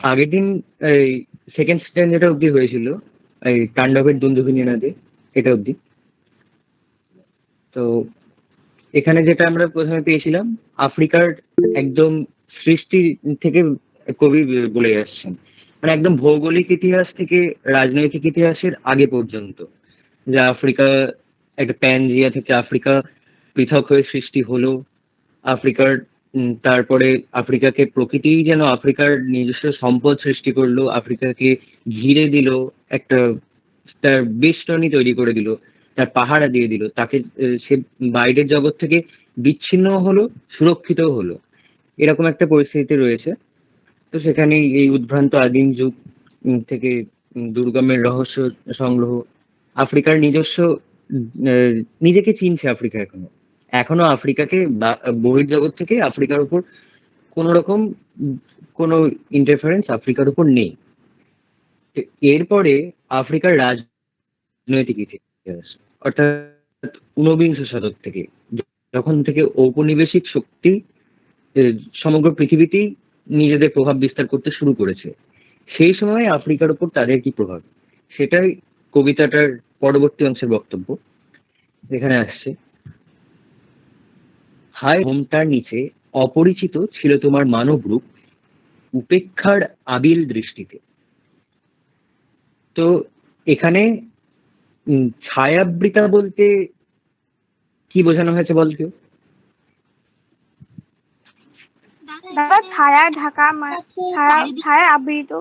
আগের দিন এই সেকেন্ড স্ট্যান্ড যেটা অবধি হয়েছিল, এই তাণ্ডবের দুন্দুভিনী নদে, এটা অবধি। তো এখানে যেটা আমরা প্রথমে পেয়েছিলাম, আফ্রিকার একদম সৃষ্টি থেকে কবি বলে আসছেন, মানে একদম ভৌগোলিক ইতিহাস থেকে রাজনৈতিক ইতিহাসের আগে পর্যন্ত, যে আফ্রিকা একটা প্যানজিয়া থেকে আফ্রিকা পৃথক হয়ে সৃষ্টি হলো। আফ্রিকার তারপরে আফ্রিকাকে প্রকৃতিই যেন আফ্রিকার নিজস্ব সম্পদ সৃষ্টি করলো, আফ্রিকাকে ঘিরে দিল, একটা তার বেষ্টনী তৈরি করে দিল, তার পাহারা দিয়ে দিল, তাকে সে বাইরের জগৎ থেকে বিচ্ছিন্ন হলো, সুরক্ষিতও হলো। এরকম একটা পরিস্থিতি রয়েছে। তো সেখানেই এই উদ্ভ্রান্ত আদিম যুগ থেকে দুর্গমের রহস্য সংগ্রহ, আফ্রিকার নিজস্ব নিজেকে চিনছে আফ্রিকা এখনো। এখনো আফ্রিকাকে বহির্জগৎ থেকে আফ্রিকার উপর কোন রকম কোনো ইন্টারফারেন্স আফ্রিকার উপর নেই। তো এরপরে আফ্রিকার রাজনৈতিক ইতিহাস, অর্থাৎ ঊনবিংশ শতক থেকে, যখন থেকে ঔপনিবেশিক শক্তি সমগ্র পৃথিবীতেই নিজেদের প্রভাব বিস্তার করতে শুরু করেছে, সেই সময় আফ্রিকার উপর তাদের কি প্রভাব, সেটাই কবিতাটার পরবর্তী অংশের বক্তব্য। এখানে আসছে: হায় ঘোমটার নিচে অপরিচিত ছিল তোমার মানব রূপ, উপেক্ষার আবিল দৃষ্টিতে। তো এখানে ছায়াবৃতা বলতে কি বোঝানো হয়েছে বল কেউ? দাদা ছায়া ঢাকা, ছায়া আবৃত,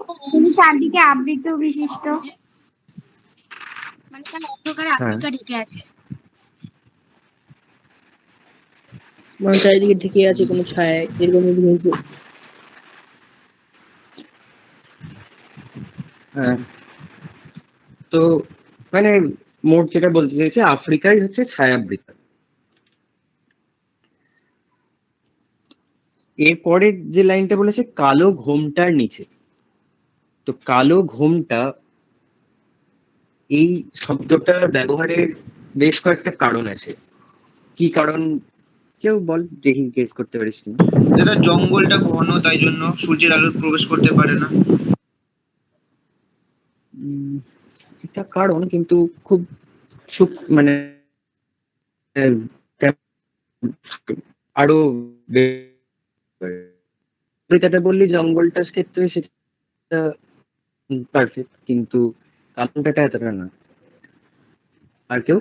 চারদিকে আবৃত বিশিষ্ট, মানে তার অন্ধকারে আফ্রিকা ঢেকে আছে, মানে চারিদিকে ঢেকে আছে কোনো ছায়া, এরকম হয়েছে। হ্যাঁ, তো মানে মোট যেটা বলতে চাইছে, আফ্রিকাই হচ্ছে ছায়াবৃতা। এরপরের যে লাইনটা বলেছে কালো ঘোমটার নিচে, তো কালো ঘোমটা এই শব্দটার ব্যবহারের বেশ কয়েকটা কারণ আছে। কি কারণ কেউ বল, দেখি গেস করতে পারিস কিনা। দাদা জঙ্গলটা ঘন, তাই জন্য সূর্যের আলো প্রবেশ করতে পারে না। এটা কারণ, কিন্তু খুব মানে আরো যেটা বললি জঙ্গলটার ক্ষেত্রে সেটা পারফেক্ট, কিন্তু কারণটা এতটা না। আর কেউ?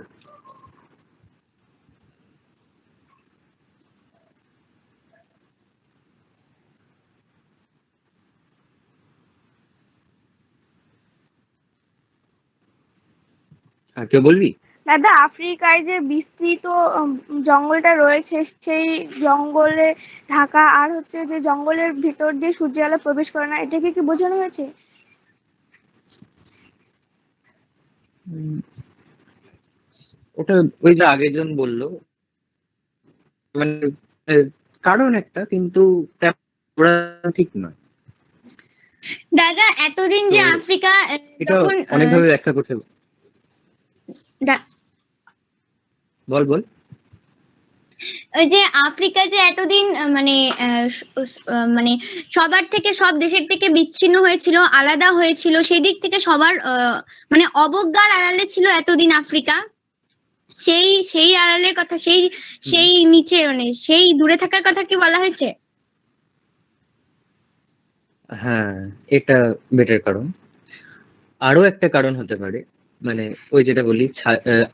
আর কেউ বলবি? দাদা আফ্রিকায় যে বিস্তৃত জঙ্গলটা রয়েছে, সেই জঙ্গলে ঢাকা, আর হচ্ছে যে জঙ্গলের ভিতর দিয়ে সূর্যের আলো প্রবেশ করে না, এটাকে কি বোঝানো হয়েছে? ওটা ওই যে আগের জন বললো, মানে কারণ একটা, কিন্তু ওরা ঠিক নয়। দাদা এতদিন যে আফ্রিকা এটা অনেকভাবে ব্যাখ্যা করতে বল বল। ওই যে আফ্রিকা যে এতদিন মানে মানে সবার থেকে, সব দেশের থেকে বিচ্ছিন্ন হয়েছিল, আলাদা হয়েছিল, সেই দিক থেকে সবার মানে অবজ্ঞার আড়ালে ছিল এতদিন আফ্রিকা। সেই আড়ালের কথা, সেই নিচে, মানে সেই দূরে থাকার কথা কি বলা হয়েছে? হ্যাঁ, এটা বেটার কারণ। আরো একটা কারণ হতে পারে, মানে ওই যেটা বলি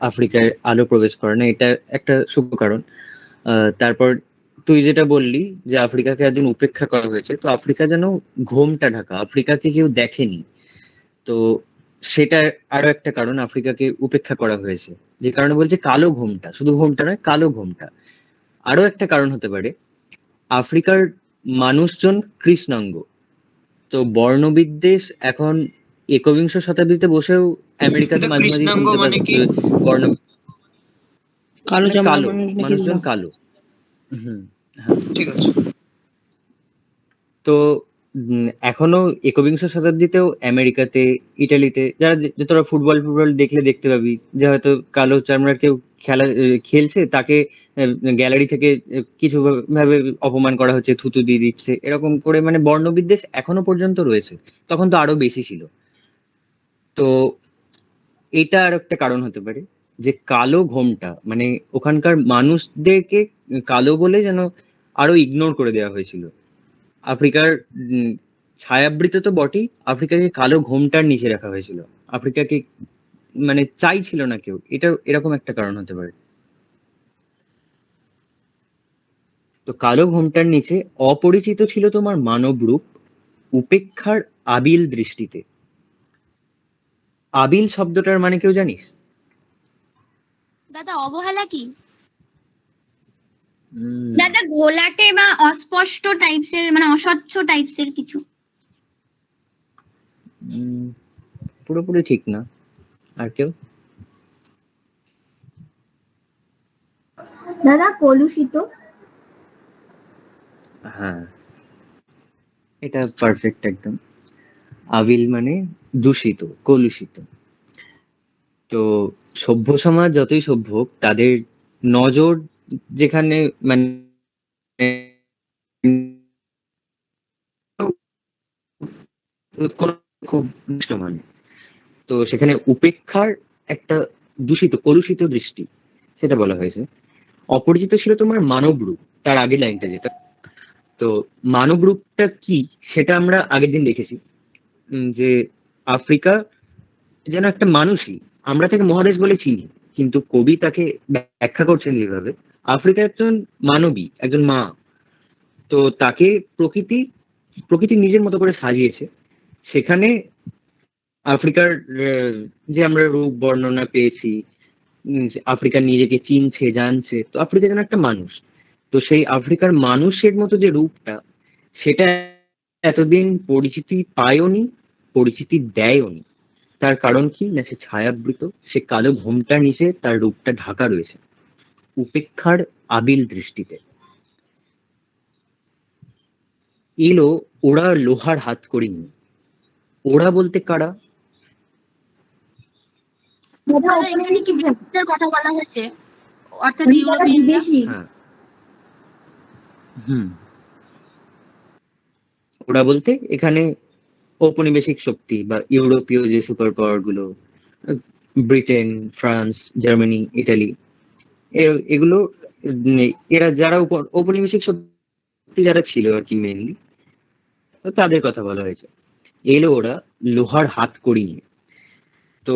আফ্রিকায় আলো প্রবেশ করে না, এটা একটা সূক্ষ্ম কারণ। তারপর তুই যেটা বললি যে আফ্রিকাকে একদিন উপেক্ষা করা হয়েছে, তো আফ্রিকা যেন ঘোমটা ঢাকা, আফ্রিকাকে কেউ দেখেনি। তো সেটা আরো একটা কারণ, আফ্রিকাকে উপেক্ষা করা হয়েছে, যে কারণে বলছে কালো ঘোমটা, শুধু ঘোমটা নয়, কালো ঘোমটা। আরো একটা কারণ হতে পারে, আফ্রিকার মানুষজন কৃষ্ণাঙ্গ। তো বর্ণবিদ্বেষ এখন একবিংশ শতাব্দীতে বসেও আমেরিকাতে মাঝে মাঝে শুনতে পাচ্ছি বর্ণ কালো কালো মানুষজন কালো। ঠিক আছে। তো এখনো একবিংশ শতাব্দীতেও আমেরিকাতে, ইটালিতে, যারা তোরা ফুটবল দেখলে দেখতে পাবি যে হয়তো কালো চামড়ার কেউ খেলছে, তাকে গ্যালারি থেকে কিছু ভাবে অপমান করা হচ্ছে, থুতু দিয়ে দিচ্ছে, এরকম করে মানে বর্ণবিদ্বেষ এখনো পর্যন্ত রয়েছে। তখন তো আরো বেশি ছিল। তো এটা আর একটা কারণ হতে পারে যে কালো ঘোমটা মানে ওখানকার মানুষদেরকে কালো বলে যেন আরো ইগনোর করে দেওয়া হয়েছিল। আফ্রিকার ছায়াবৃত তো বটেই, আফ্রিকাকে কালো ঘোমটার নিচে রাখা হয়েছিল। আফ্রিকাকে মানে চাইছিল না কেউ, এটা এরকম একটা কারণ হতে পারে। তো কালো ঘোমটার নিচে অপরিচিত ছিল তোমার মানব রূপ, উপেক্ষার আবিল দৃষ্টিতে। আবিল শব্দটার মানে কেউ জানিস? দাদা অবহেলা কি? দাদা ঘোলাটে বা অস্পষ্ট টাইপসের, মানে অস্বচ্ছ টাইপসের কিছু। পুরোপুরি ঠিক না। আর কেউ? দাদা কলুষিত। হ্যাঁ, এটা পারফেক্ট একদম। আবিল মানে দূষিত, কলুষিত। তো সভ্য সমাজ যতই সভ্য হোক, তাদের নজর যেখানে মানে খুব দৃশ্যমান, তো সেখানে উপেক্ষার একটা দূষিত কলুষিত দৃষ্টি, সেটা বলা হয়েছে। অপরিচিত ছিল তোমার মানব রূপ, তার আগের লাইনটা যেটা। তো মানব রূপটা কি সেটা আমরা আগের দিন দেখেছি, যে আফ্রিকা যেন একটা মানুষই, আমরা তাকে মহাদেশ বলে চিনি, কিন্তু কবি তাকে ব্যাখ্যা করছেন যেভাবে, আফ্রিকা একজন মানবী, একজন মা। তো তাকে প্রকৃতি প্রকৃতি নিজের মতো করে সাজিয়েছে। সেখানে আফ্রিকার যে আমরা রূপ বর্ণনা পেয়েছি, আফ্রিকা নিজেকে চিনছে, জানছে, তো আফ্রিকা যেন একটা মানুষ। তো সেই আফ্রিকার মানুষের মতো যে রূপটা, সেটা এতদিন পরিচিতি পায়ওনি, পরিচিতি দেয়ওনি। তার কারণ কি না, সে ছায়াবৃত, সে কালো ঘোমটার নিচে তার রূপটা ঢাকা রয়েছে উপেক্ষার আবিল দৃষ্টিতে। এলো ওরা লোহার হাত করিনি। ওরা বলতে কারা? দাদা এখানে কি ব্রিটিশদের কথা বলা হয়েছে, অর্থাৎ ইউরোপিয়ানরা? হ্যাঁ, ওরা বলতে এখানে ঔপনিবেশিক শক্তি বা ইউরোপীয় যে সুপার পাওয়ার গুলো, ব্রিটেন, ফ্রান্স, জার্মানি, ইটালি, এগুলো, এরা যারা ঔপনিবেশিক শক্তি যারা ছিল আর কি মেনলি, তাদের কথা বলা হয়েছে। এলো ওরা লোহার হাত কড়ি নিয়ে। তো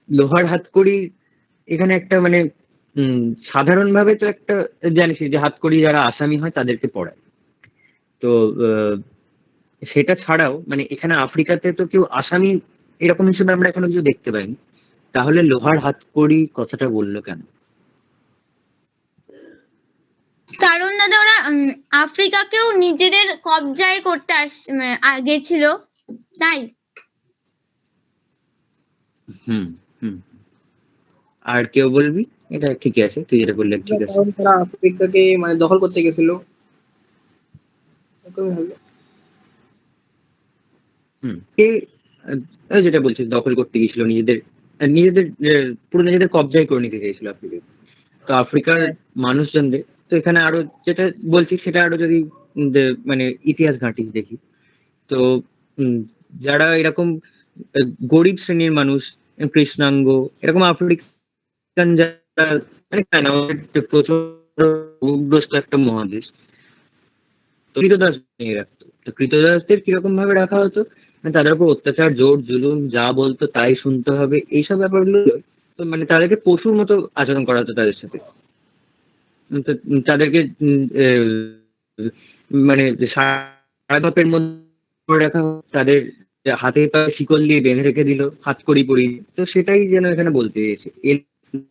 লোহার হাতকড়ি এখানে একটা মানে সাধারণভাবে তো একটা জানিস যে হাতকড়ি যারা আসামি হয় তাদেরকে পড়ায়। তো সেটা ছাড়াও মানে এখানে আফ্রিকাতে তো কেউ আসামি এরকম হিসেবে আমরা এখনো কিছু দেখতে পাইনি। তাহলে লোহার হাতকড়ি কথাটা বললো কেন? কারণ দাদা ওরা আফ্রিকাকেও নিজেদের কবজায় করতে গেছিল, তাই। হুম হুম আর কেউ বলবি? এটা ঠিক আছে, তুই যেটা বললে ঠিক আছে। কারণ তারা আফ্রিকাকে মানে দখল করতে গেছিল, এরকমই হবে। কে যেটা বলছিস দখল করতে গেছিল, নিজেদের নিজেদের পুরো নিজেদের কবজায় করে নিতে চাইছিল আফ্রিকা। তো আফ্রিকার মানুষজনদের, তো এখানে আরো যেটা বলছি সেটা আরো যদি মানে ইতিহাস ঘাঁটিস দেখি, তো যারা এরকম গরিব শ্রেণীর মানুষ, কৃষ্ণাঙ্গ, এরকম আফ্রিকান যারা, মানে কেন প্রচুর ভূগ্রস্ত একটা মহাদেশ, তো কৃতদাস নিয়ে রাখতো। তো কৃতদাসদের কিরকম ভাবে রাখা হতো, মানে তাদের উপর অত্যাচার, জোর জুলুম, যা বলতো তাই শুনতে হবে, এইসব ব্যাপারগুলো। তো মানে তাদেরকে পশুর মতো আচরণ করা হতো তাদের সাথে। তো তাদেরকে মানে সারাপের মধ্যে করে রাখা হতো, তাদের হাতে পায়ে শিকল দিয়ে বেঁধে রেখে দিল, হাতকড়ি পরিয়ে। তো সেটাই যেন এখানে বলতে চেয়েছে, এর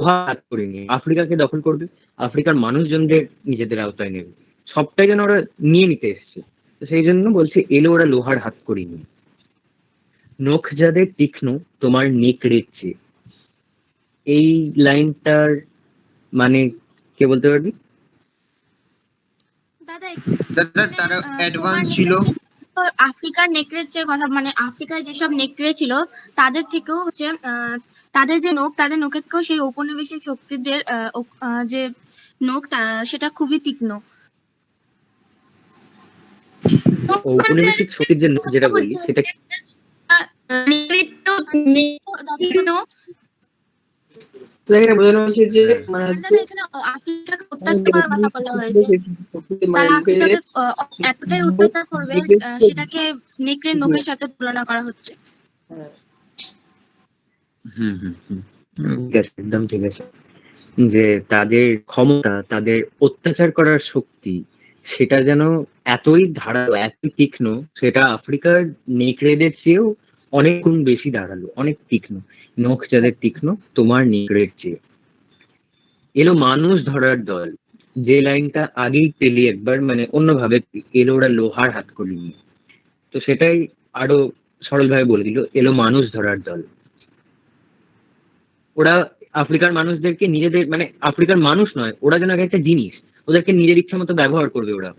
হাতকড়ি নিয়ে আফ্রিকাকে দখল করবে, আফ্রিকার মানুষজনদের নিজেদের আওতায় নেবে, সবটাই যেন ওরা নিয়ে নিতে এসছে। তো সেই জন্য বলছে এলো ওরা লোহার হাতকড়ি নিয়ে। নখ যাদের তীক্ষ্ণ তোমার নেকড়ের চেয়ে। এই লাইনটার মানে কে বলতে পারবি? দাদা দাদা তারা অ্যাডভান্স ছিল। আফ্রিকার নেকড়ের চেয়ে কথা, মানে আফ্রিকায় যেসব নেকড়ে ছিল তাদের থেকেও হচ্ছে তাদের যে নখ, তাদের নখের থেকেও সেই ঔপনিবেশিক শক্তিদের যে নখ সেটা খুবই তীক্ষ্ণ। ঔপনিবেশিক শক্তির যে যেটা বললি সেটা এখানে বোঝানো হয়েছে যে হ্যাঁ মানে আর দাদা এখানে আফ্রিকাকে অত্যাচার করার কথা বলা হয়েছে। মানে তারা লোকেদের আফ্রিকাকে এতটাই অত্যাচার করবে, সেটাকে নেকড়ের নখের সাথে তুলনা করা হচ্ছে। হুম হুম হুম ঠিক আছে, একদম ঠিক আছে। যে তাদের ক্ষমতা, তাদের অত্যাচার করার শক্তি, সেটা যেন এতই ধারালো, এতই তীক্ষ্ণ, সেটা আফ্রিকার নেকড়েদের চেয়েও অনেক গুণ বেশি ধারালো, অনেক তীক্ষ্ণ। নখ যাদের তীক্ষ্ণ তোমার নেকড়ের চেয়ে। এলো মানুষ ধরার দল, যে লাইনটা আগেই পেলি একবার, মানে অন্যভাবে এলো ওরা লোহার হাতকড়ি নিয়ে। তো সেটাই আরো সরলভাবে বলে দিল, এলো মানুষ ধরার দল। ওরা আফ্রিকার মানুষদেরকে নিজেদের, মানে আফ্রিকার মানুষ নয়, ওরা যেন এক একটা জিনিস, ওদেরকে নিজের ইচ্ছা মতো ব্যবহার করবে ওরা।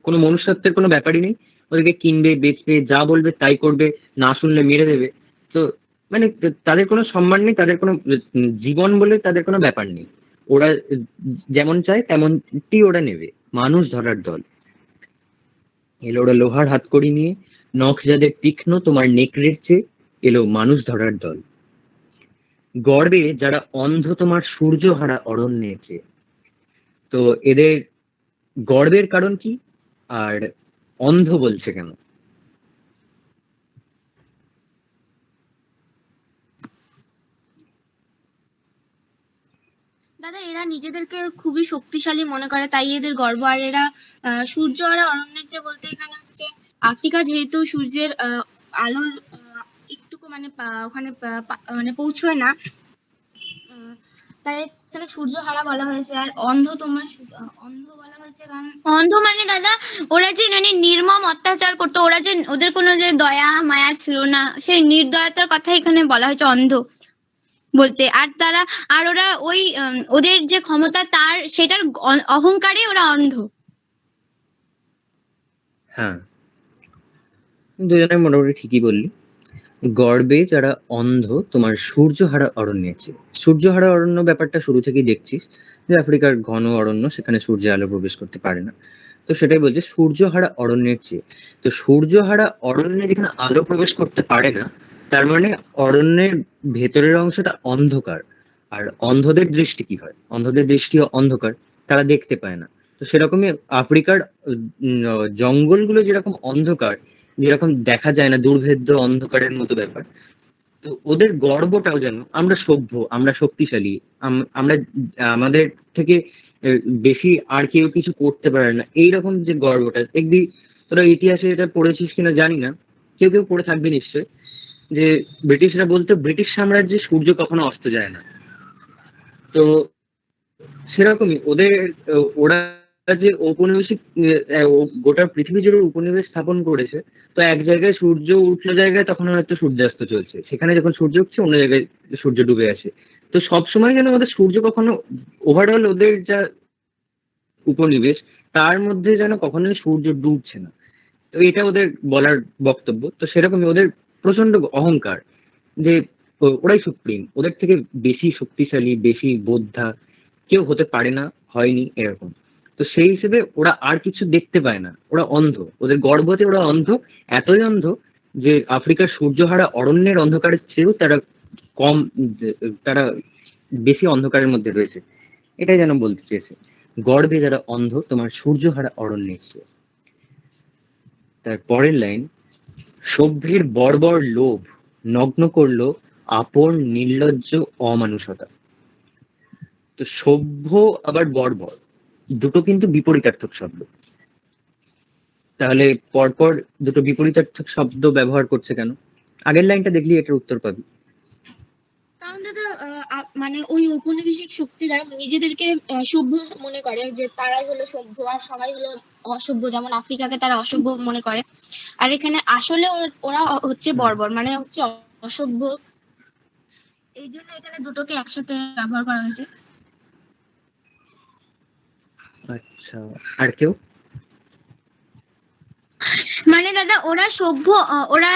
কোনো মনুষ্যত্বের কোনো ব্যাপারই নেই। ওদেরকে কিনবে, বেচবে, যা বলবে তাই করবে, না শুনলে মেরে দেবে। তো মানে তাদের কোনো সম্মান নেই, তাদের কোনো জীবন বলে তাদের কোনো ব্যাপার নেই। ওরা যেমন চায় তেমনটি ওরা নেবে। মানুষ ধরার দল এলো ওরা লোহার হাতকড়ি নিয়ে, নখ যাদের তীক্ষ্ণ তোমার নেকড়ের চেয়ে, এলো মানুষ ধরার দল। গর্বে যারা অন্ধ তোমার সূর্যহারা অরণ্যের চেয়ে। তো এদের গর্বের কারণ কি, আর অন্ধ বলছে কেন? দাদা এরা নিজেদেরকে খুবই শক্তিশালী মনে করে, তাই এদের গর্ব। আর এরা সূর্য আর অরণ্যের যে বলতে এখানে হচ্ছে আফ্রিকা যেহেতু সূর্যের আলোর একটুকু মানে ওখানে মানে পৌঁছয় না, তাই এখানে সূর্য হারা বলা হয়েছে। আর অন্ধ তোমার অন্ধ বলা হয়েছে কারণ অন্ধ মানে দাদা ওরা যে মানে নির্মম অত্যাচার করতো, ওরা যে ওদের কোনো যে দয়া মায়া ছিল না, সেই নির্দয়তার কথা এখানে বলা হয়েছে অন্ধ বলতে। আর তারা আর ওরা ওই ওদের যে ক্ষমতা তার সেটার অহংকারে ওরা অন্ধ। হ্যাঁ, দুজনে মোটামুটি ঠিকই বললি। গর্বে যারা অন্ধ তোমার সূর্যহারা অরণ্যের চেয়ে। সূর্যহারা অরণ্য ব্যাপারটা শুরু থেকেই দেখছিস, যে আফ্রিকার ঘন অরণ্য, সেখানে সূর্যের আলো প্রবেশ করতে পারে না। তো সেটাই বলছে সূর্যহারা অরণ্যের চেয়ে। তো সূর্যহারা অরণ্যে যেখানে আলো প্রবেশ করতে পারে না, তার মানে অরণ্যের ভেতরের অংশটা অন্ধকার। আর অন্ধদের দৃষ্টি কি হয়? অন্ধদের দৃষ্টি অন্ধকার, তারা দেখতে পায় না। তো সেরকমই আফ্রিকার জঙ্গলগুলো যেরকম অন্ধকার, যেরকম দেখা যায় না, দুর্ভেদ্য অন্ধকারের মতো ব্যাপার। তো ওদের গর্বটাও যেন আমরা সভ্য, আমরা শক্তিশালী, আমরা আমাদের থেকে বেশি আর কেউ কিছু করতে পারে না, এইরকম যে গর্বটা দেখবি। তোরা ইতিহাসে এটা পড়েছিস কিনা জানি না, কেউ কেউ পড়ে থাকবে নিশ্চয়, যে ব্রিটিশরা বলতো ব্রিটিশ সাম্রাজ্যে সূর্য কখনো অস্ত যায় না। তো সেরকমই ওদের ওরা যে ঔপনিবেশিক গোটা পৃথিবী জুড়ে উপনিবেশ স্থাপন করেছে। তো এক জায়গায় সূর্য উঠলো জায়গায় তখন হয়তো সূর্যাস্ত চলছে, সেখানে যখন সূর্য উঠছে অন্য জায়গায় সূর্য ডুবে আছে। তো সবসময় যেন ওদের সূর্য কখনো, ওভারঅল ওদের যা উপনিবেশ, তার মধ্যে যেন কখনোই সূর্য ডুবছে না। তো এটা ওদের বলার বক্তব্য। তো সেরকমই ওদের প্রচন্ড অহংকার, যে ওরাই সুপ্রিম, ওদের থেকে বেশি শক্তিশালী, বেশি বোদ্ধা কেউ হতে পারে না, হয়নি এরকম। তো সেই হিসেবে ওরা আর কিছু দেখতে পায় না, ওরা অন্ধ, ওদের গর্ভতে ওরা অন্ধ। এতই অন্ধ যে আফ্রিকার সূর্যহারা অরণ্যের অন্ধকারের চেয়েও তারা কম, তারা বেশি অন্ধকারের মধ্যে রয়েছে। এটাই যেন বলতে চেয়েছে, গর্বে যারা অন্ধ তোমার সূর্যহারা অরণ্যের চেয়ে। তার পরের লাইন, সভ্যের বর্বর লোভ নগ্ন করলো আপন নির্লজ্জ অমানুষতা। তো সভ্য আবার বর্বর দুটো কিন্তু বিপরীতার্থক শব্দ। তাহলে পরপর দুটো বিপরীতার্থক শব্দ ব্যবহার করছে কেন? আগের লাইনটা দেখলি এটার উত্তর পাবি। কারণ দাদা মানে ওই ঔপনিবেশিক শক্তিরা নিজেদেরকে সভ্য মনে করে, যে তারাই হলো সভ্য আর সবাই হলো অসভ্য। যেমন আফ্রিকাকে তারা অসভ্য মনে করে, আর এখানে আসলে ওরা হচ্ছে বর্বর, মানে হচ্ছে অসভ্য। এই জন্য এখানে দুটোকে একসাথে ব্যবহার করা হয়েছে। আচ্ছা, আর কেউ? মানে দাদা ওরা সভ্য, ওরা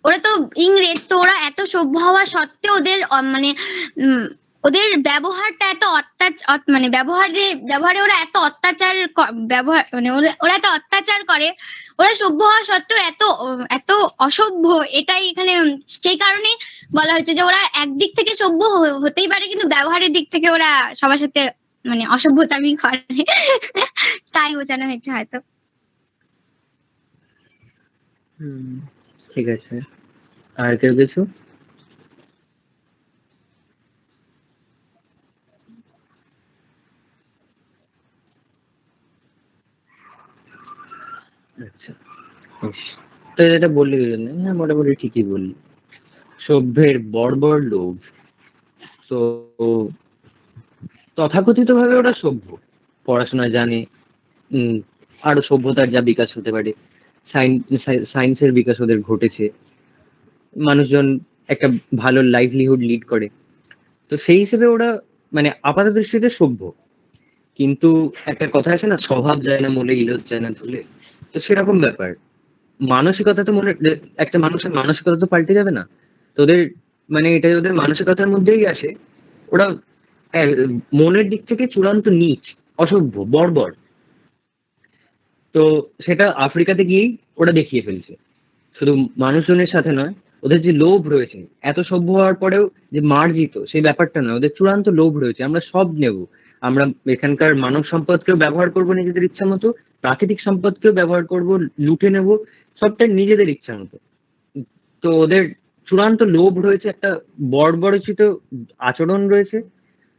ওরা তো ইংরেজ, তো ওরা এত সভ্য হওয়া সত্ত্বেও ওদের মানে ওদের ব্যবহারটা এত মানে ব্যবহারে ওরা এত অত্যাচার ব্যবহার মানে ওরা এত অত্যাচার করে, ওরা সভ্য হওয়া সত্ত্বেও এত অসভ্য, এটাই এখানে সেই কারণেই বলা হয়েছে যে ওরা একদিক থেকে সভ্য হতেই পারে, কিন্তু ব্যবহারের দিক থেকে ওরা সবার সাথে মানে অসভ্যতামি করে। তাই বোঝানো হয়েছে হয়তো। ঠিক আছে, আর কেউ কিছু? আচ্ছা, বেশ। তো যেটা বললি দুজনে, হ্যাঁ মোটামুটি ঠিকই বললি। সভ্যের বর্বর লোভ। তো তথাকথিত ভাবে ওরা সভ্য, পড়াশোনা জানে, আরো সভ্যতার যা বিকাশ হতে পারে, সায়েন্সের বিকাশ ওদের ঘটেছে, মানুষজন একটা ভালো লাইভলিহুড লিড করে। তো সেই হিসেবে ওরা মানে আপাত দৃষ্টিতে সভ্য, কিন্তু একটা কথা আছে না, স্বভাব যায় না মূলে, ইলোদ যায় না ধুলে। তো সেরকম ব্যাপার, মানসিকতা তো একটা মানুষের মানসিকতা তো পাল্টে যাবে না। তোদের মানে এটা ওদের মানসিকতার মধ্যেই আসে। ওরা আহ, মনের দিক থেকে চূড়ান্ত নীচ, অসভ্য, বর্বর। তো সেটা আফ্রিকাতে গিয়েই ওরা দেখিয়ে ফেলছে। শুধু মানুষজনের সাথে নয়, ওদের যে লোভ রয়েছে, এত সভ্য হওয়ার পরেও যে মার্জিত সেই ব্যাপারটা নয়, ওদের চূড়ান্ত লোভ রয়েছে। আমরা সব নেব, আমরা এখানকার মানব সম্পদকেও ব্যবহার করব নিজেদের ইচ্ছা মতো, প্রাকৃতিক সম্পদকেও ব্যবহার করব, লুটে নেব, সবটা নিজেদের ইচ্ছা মতো। তো ওদের চূড়ান্ত লোভ রয়েছে, একটা বর্বরচিত আচরণ রয়েছে।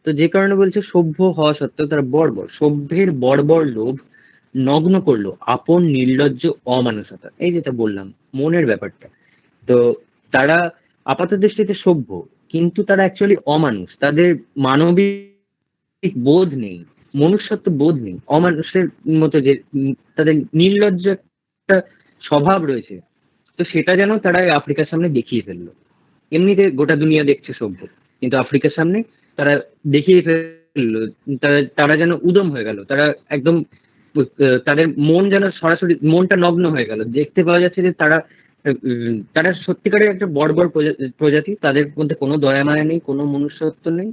তো যে কারণে বলছে সভ্য হওয়া সত্ত্বেও তারা বর্বর। সভ্যের বর্বর লোভ নগ্ন করলো আপন নির্লজ্জ অমানুষতা। এই যেটা বললাম, মনের ব্যাপারটা। তো তারা আপাত দৃষ্টিতে সভ্য, কিন্তু তারা অ্যাকচুয়ালি অমানুষ। তাদের মানবিক বোধ নেই, মনুষ্যত্ব বোধ নেই, অমানুষের মতো যে তাদের নির্লজ্জ একটা স্বভাব রয়েছে। তো সেটা যেন তারা এই আফ্রিকার সামনে দেখিয়ে ফেললো। এমনিতে গোটা দুনিয়া দেখছে সভ্য, কিন্তু আফ্রিকার সামনে তারা দেখিয়ে ফেললো। তারা যেন উদম হয়ে গেল, তারা একদম তাদের মন যেন সরাসরি মনটা নগ্ন হয়ে গেল। দেখতে পাওয়া যাচ্ছে যে তারা সত্যিকারের একটা বর্বর প্রজাতি, তাদের মধ্যে কোনো দয়া মায়া নেই, কোনো মনুষ্যত্ব নেই।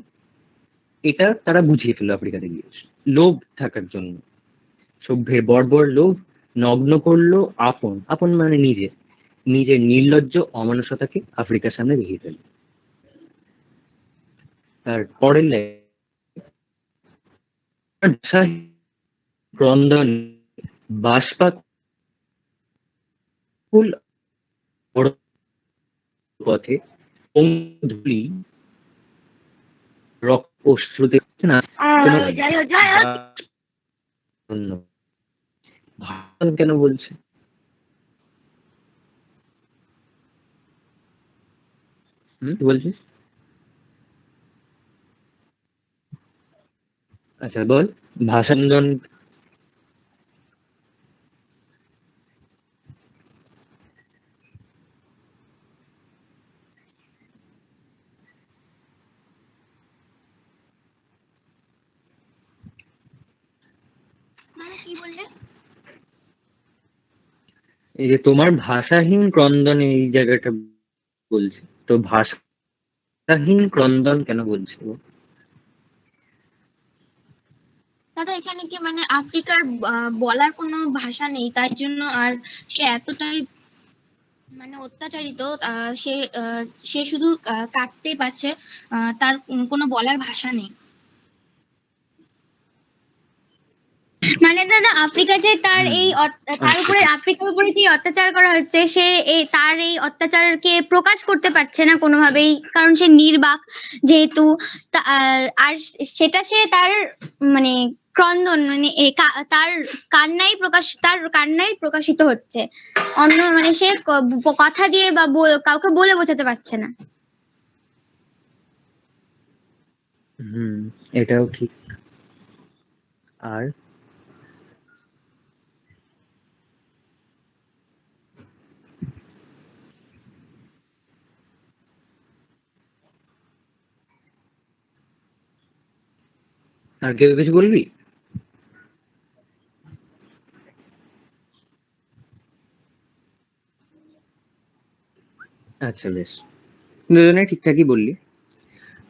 এটা তারা বুঝিয়ে ফেললো আফ্রিকাতে গিয়ে, লোভ থাকার জন্য। সভ্যের বর্বর লোভ নগ্ন করলো আপন, আপন মানে নিজের নির্লজ্জ অমানুষতাকে আফ্রিকার সামনে দেখিয়ে ফেললো। তার পরের ক্রন্দন বাষ্পাকুল পথে ধুলি রক্ত অশ্রুতে না ভাষণ কেন বলছে? কি বলছিস? আচ্ছা বল, ভাষান্দন। মানে কি বললে? এই যে তোমার ভাষাহীন ক্রন্দন, এই জায়গাটা বলছে তো, ভাষাহীন ক্রন্দন কেন বলছে ও? দাদা এখানে কি মানে আফ্রিকার বলার কোনো ভাষা নেই, তাই জন্য আর সে এতটাই মানে অত্যাচারিত, সে সে শুধু কাঁদতেই পারছে, তার কোনো বলার ভাষা নেই। মানে দাদা আফ্রিকা যে তার তার উপরে, আফ্রিকার উপরে যে অত্যাচার করা হচ্ছে, সে তার এই অত্যাচারকে প্রকাশ করতে পারছে না কোনোভাবেই, কারণ সে নির্বাক যেহেতু। আর সেটা সে তার মানে ক্রন্দন মানে তার কান্নাই প্রকাশিত হচ্ছে। অন্য মানে সে কথা দিয়ে বা কাউকে বলে বোঝাতে পারছে না। এটাও ঠিক। আর আর কেউ কিছু বলবি? আচ্ছা বেশ, দুজনে ঠিকঠাকই বললি।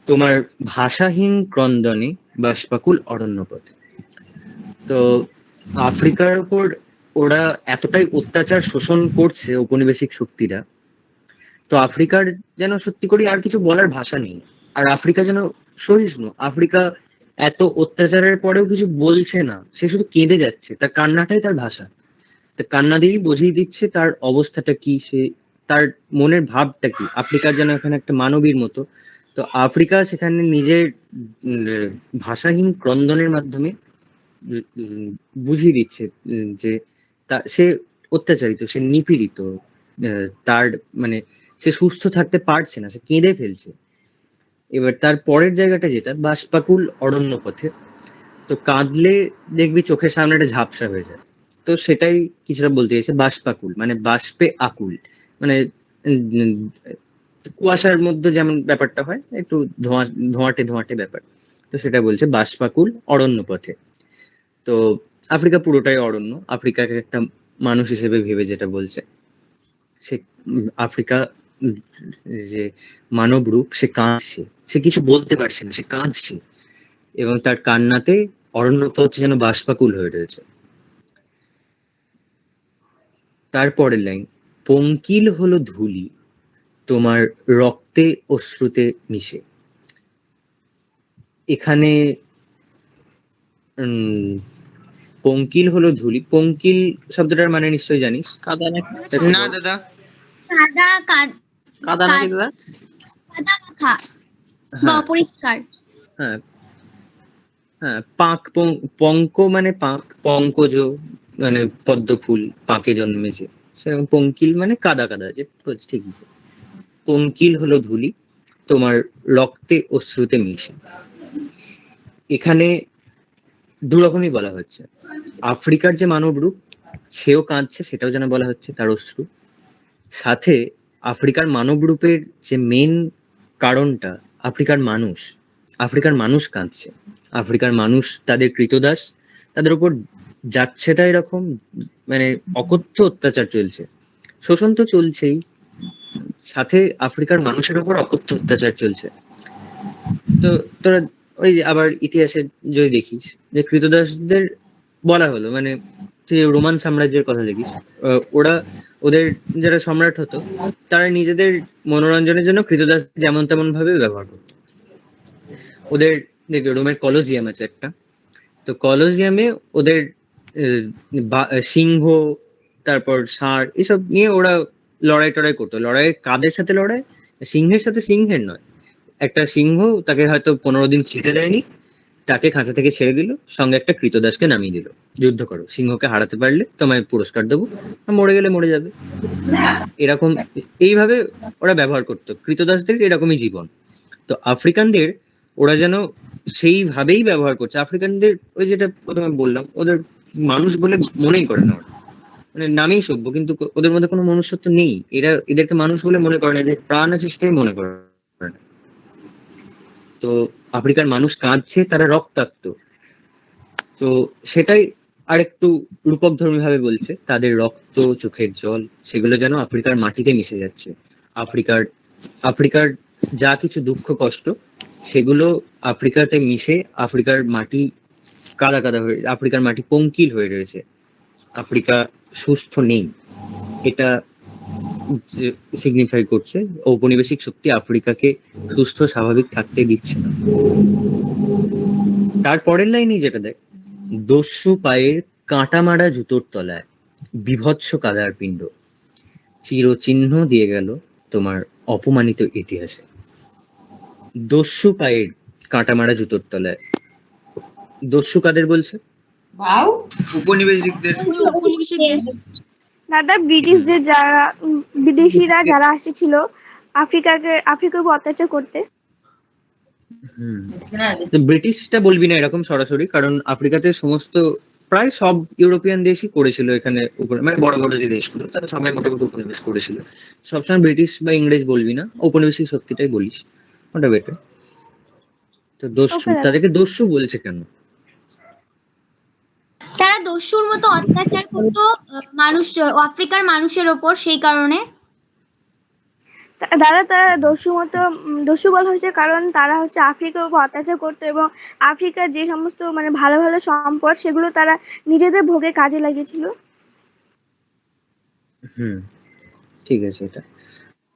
তোমার ভাষাহীন ক্রন্দনে বাষ্পাকুল অরণ্যপথে। তো আফ্রিকার উপর ওরা এতটাই অত্যাচার শোষণ করছে ঔপনিবেশিক শক্তিরা, তো আফ্রিকার যেন সত্যি করে আর কিছু বলার ভাষা নেই। আর আফ্রিকা যেন সহিষ্ণু, আফ্রিকা এত অত্যাচারের পরেও কিছু বলছে না, সে শুধু কেঁদে যাচ্ছে, তার কান্নাটাই তার ভাষা। তা কান্না দিয়েই বুঝিয়ে দিচ্ছে তার অবস্থাটা কি, সে তার মনের ভাবটা কি। আফ্রিকার যেন এখানে একটা মানবীর মতো, তো আফ্রিকা সেখানে নিজের ভাষাহীন ক্রন্দনের মাধ্যমে বুঝিয়ে দিচ্ছে যে সে অত্যাচারিত, সে নিপীড়িত, তার মানে সে সুস্থ থাকতে পারছে না, সে কেঁদে ফেলছে। এবার তার পরের জায়গাটা যেটা বাষ্পাকুল অরণ্য পথে, তো কাঁদলে দেখবি চোখের সামনে একটা ঝাপসা হয়ে যায়। তো সেটাই কিছুটা বলতে চাইছে, বাষ্পাকুল মানে বাষ্পে আকুল, মানে উম, কুয়াশার মধ্যে যেমন ব্যাপারটা হয়, একটু ধোঁয়াটে ধোঁয়াটে ব্যাপার। তো সেটা বলছে বাষ্পাকুল অরণ্য পথে। তো আফ্রিকা পুরোটাই অরণ্য, আফ্রিকাকে একটা মানুষ হিসেবে ভেবে যেটা বলছে, সে আফ্রিকা উম, যে মানব রূপ, সে কাঁদছে, সে কিছু বলতে পারছে না, সে কাঁদছে, এবং তার কান্নাতে অরণ্যপথ যেন বাষ্পাকুল হয়ে রয়েছে। তারপরের লাইন, পঙ্কিল হলো ধূলি তোমার রক্তে অশ্রুতে মিশে। এখানে পঙ্কিল হলো ধূলি, পঙ্কিল শব্দটার মানে নিশ্চয়ই জানিস। কাদা নাকি? না দাদা, কাদা কাদা নাকি দাদা? কাদা মাখা বা হ্যাঁ অপরিষ্কার। হ্যাঁ হ্যাঁ, পাঁক পঙ্ক মানে পাঁক, পঙ্কজ মানে পদ্ম ফুল পাঁকে জন্মেছে, সেরকম পঙ্কিল মানে কাদা কাদা, যে ঠিক। পঙ্কিল হলো ধূলি তোমার রক্তে অশ্রুতে মিশে। এখানে দু রকমই বলা হচ্ছে, আফ্রিকার যে মানব রূপ সেও কাঁদছে, সেটাও যেন বলা হচ্ছে তার অশ্রু। সাথে আফ্রিকার মানব রূপের যে মেন কারণটা, আফ্রিকার মানুষ কাঁদছে, আফ্রিকার মানুষ তাদের কৃতদাস, তাদের উপর যাচ্ছে তাই এরকম মানে অকথ্য অত্যাচার চলছে, শোষণ তো চলছেই, সাথে আফ্রিকার মানুষের উপর অকথ্য অত্যাচার চলছে। তো তোরা ওই যে আবার ইতিহাসে যদি দেখিস যে কৃতদাসদের বলা হলো, মানে তুই রোমান সাম্রাজ্যের কথা দেখিস, ওরা ওদের যারা সম্রাট হতো তারা নিজেদের মনোরঞ্জনের জন্য কৃতদাস যেমন তেমন ভাবে ব্যবহার করতো। ওদের দেখবে রোমের কলোজিয়াম আছে একটা, তো কলোজিয়ামে ওদের সিংহ, তারপর ষাঁড়, এসব নিয়ে ওরা লড়াই টড়াই করতো। লড়াইয়ের কাদের সাথে লড়াই? সিংহের সাথে, সিংহের নয়, একটা সিংহ তাকে হয়তো 15 দিন খেতে দেয়নি, তাকে খাঁচা থেকে ছেড়ে দিল, সঙ্গে একটা কৃতদাসকে নামিয়ে দিল, যুদ্ধ করো, সিংহকে হারাতে পারলে তোমায় পুরস্কার দেবো, আর মরে গেলে মরে যাবে। এরকম এইভাবে ওরা ব্যবহার করতো কৃতদাসদের, এরকমই জীবন। তো আফ্রিকানদের ওরা যেন সেইভাবেই ব্যবহার করছে। আফ্রিকানদের ওই যেটা প্রথমে বললাম, ওদের মানুষ বলে মনেই করে না ওরা, মানে নামেই সভ্য, কিন্তু ওদের মধ্যে কোনো মনুষ্যত্ব নেই। এদেরকে মানুষ বলে মনে করে না, যে প্রাণ আছে সেটাই মনে করে না। তো আফ্রিকার মানুষ কাঁদছে, তারা রক্তাক্ত, তো সেটাই আরেকটু রূপক ধর্মী ভাবে বলছে, তাদের রক্ত চোখের জল সেগুলো যেন আফ্রিকার মাটিতে মিশে যাচ্ছে। আফ্রিকার আফ্রিকার যা কিছু দুঃখ কষ্ট সেগুলো আফ্রিকাতে মিশে আফ্রিকার মাটি কাদা কাদা হয়ে, আফ্রিকার মাটি পঙ্কিল হয়ে রয়েছে, আফ্রিকা সুস্থ নেই। এটা সিগনিফাই করছে ঔপনিবেশিক শক্তি আফ্রিকাকে সুস্থ স্বাভাবিক থাকতে দিচ্ছে না। তারপরের লাইনে যেটা দেখ, দস্যু পায়ের কাঁটা মারা জুতোর তলায় বিভৎস কাদার পিণ্ড চিরচিহ্ন দিয়ে গেল তোমার অপমানিত ইতিহাসে। দস্যু পায়ের কাঁটা মারা জুতোর তলায়, দস্যু কাদের বলছে? উপনিবেশিকদের। উপনিবেশিকদের। দাদা ব্রিটিশদের যারা বিদেশিরা যারা এসেছিল আফ্রিকার উপর অত্যাচার করতে। তো ব্রিটিশটা বলবি না এরকম সরাসরি, কারণ আফ্রিকাতে সমস্ত প্রায় সব ইউরোপিয়ান দেশই করেছিল এখানে উপরে, মানে বড় বড় যে দেশগুলো তারা সবাই মোটামুটি উপনিবেশ করেছিল। সবসময় ব্রিটিশ বা ইংরেজ বলবি না, ঔপনিবেশিক শক্তিটাই বলিস, ওটা বেটার। তো দস্যু, Okay, দাদা। তাদেরকে দস্যু বলছে কেন? তারা দস্যুর মতো অত্যাচার করতো আফ্রিকার মানুষের ওপর, সেই কারণে। দাদা তারা দস্যু বলা হয়েছে কারণ তারা হচ্ছে আফ্রিকার উপর অত্যাচার করতো এবং আফ্রিকার যে সমস্ত মানে ভালো ভালো সম্পদ সেগুলো তারা নিজেদের ভোগে কাজে লাগিয়েছিল। হুম, ঠিক আছে এটা।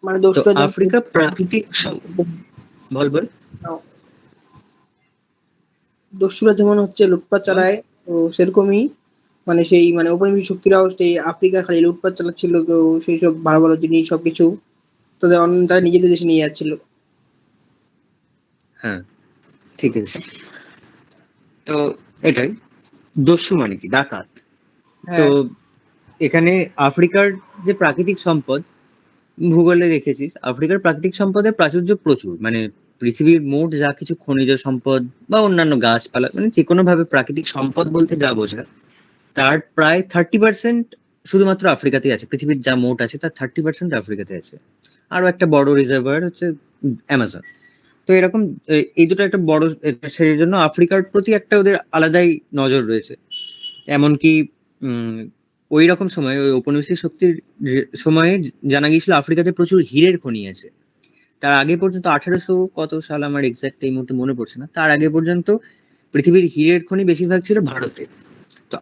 মানে তো দোষটা যেমন আফ্রিকা প্রাকৃতিক বল বল। দস্যুরা যেমন হচ্ছে লুটপাট চালায়, তো সেরকমই মানে সেই মানে ঔপনিবেশিক শক্তিরাও সেই আফ্রিকা খালি লুটপাট চালাচ্ছিল, তো সেই সব ভালো ভালো জিনিস সবকিছু তাদের তারা নিজেদের দেশে নিয়ে যাচ্ছিল। হ্যাঁ, ঠিক আছে। তো এটাই দস্যু মানে কি, ডাকাত। তো হ্যাঁ এখানে আফ্রিকার যে প্রাকৃতিক সম্পদ, ভূগোলে দেখেছিস আফ্রিকার প্রাকৃতিক সম্পদের প্রাচুর্য প্রচুর, মানে পৃথিবীর মোট যা কিছু খনিজ সম্পদ বা অন্যান্য গাছপালা, মানে যে কোনো ভাবে প্রাকৃতিক সম্পদ বলতে যা বোঝায় তার প্রায় 30% শুধুমাত্র আফ্রিকাতেই আছে। পৃথিবীর যা মোট আছে তার 30% আফ্রিকাতে আছে। আরো একটা বড় রিজার্ভার হচ্ছে অ্যামাজন। তো এরকম এই দুটো একটা বড়, সেই জন্য আফ্রিকার প্রতি একটা ওদের আলাদাই নজর রয়েছে। এমনকি ওই রকম সময় ওই ঔপনিবেশিক শক্তির সময়ে জানা গিয়েছিল আফ্রিকাতে প্রচুর হীরের খনি আছে। তার আগে পর্যন্ত 1800 কত সাল আমার এক্সাক্ট এই মুহূর্তে মনে পড়ছে না, তার আগে পর্যন্ত পৃথিবীর হীরের খনি বেশিরভাগ ছিল ভারতে। তো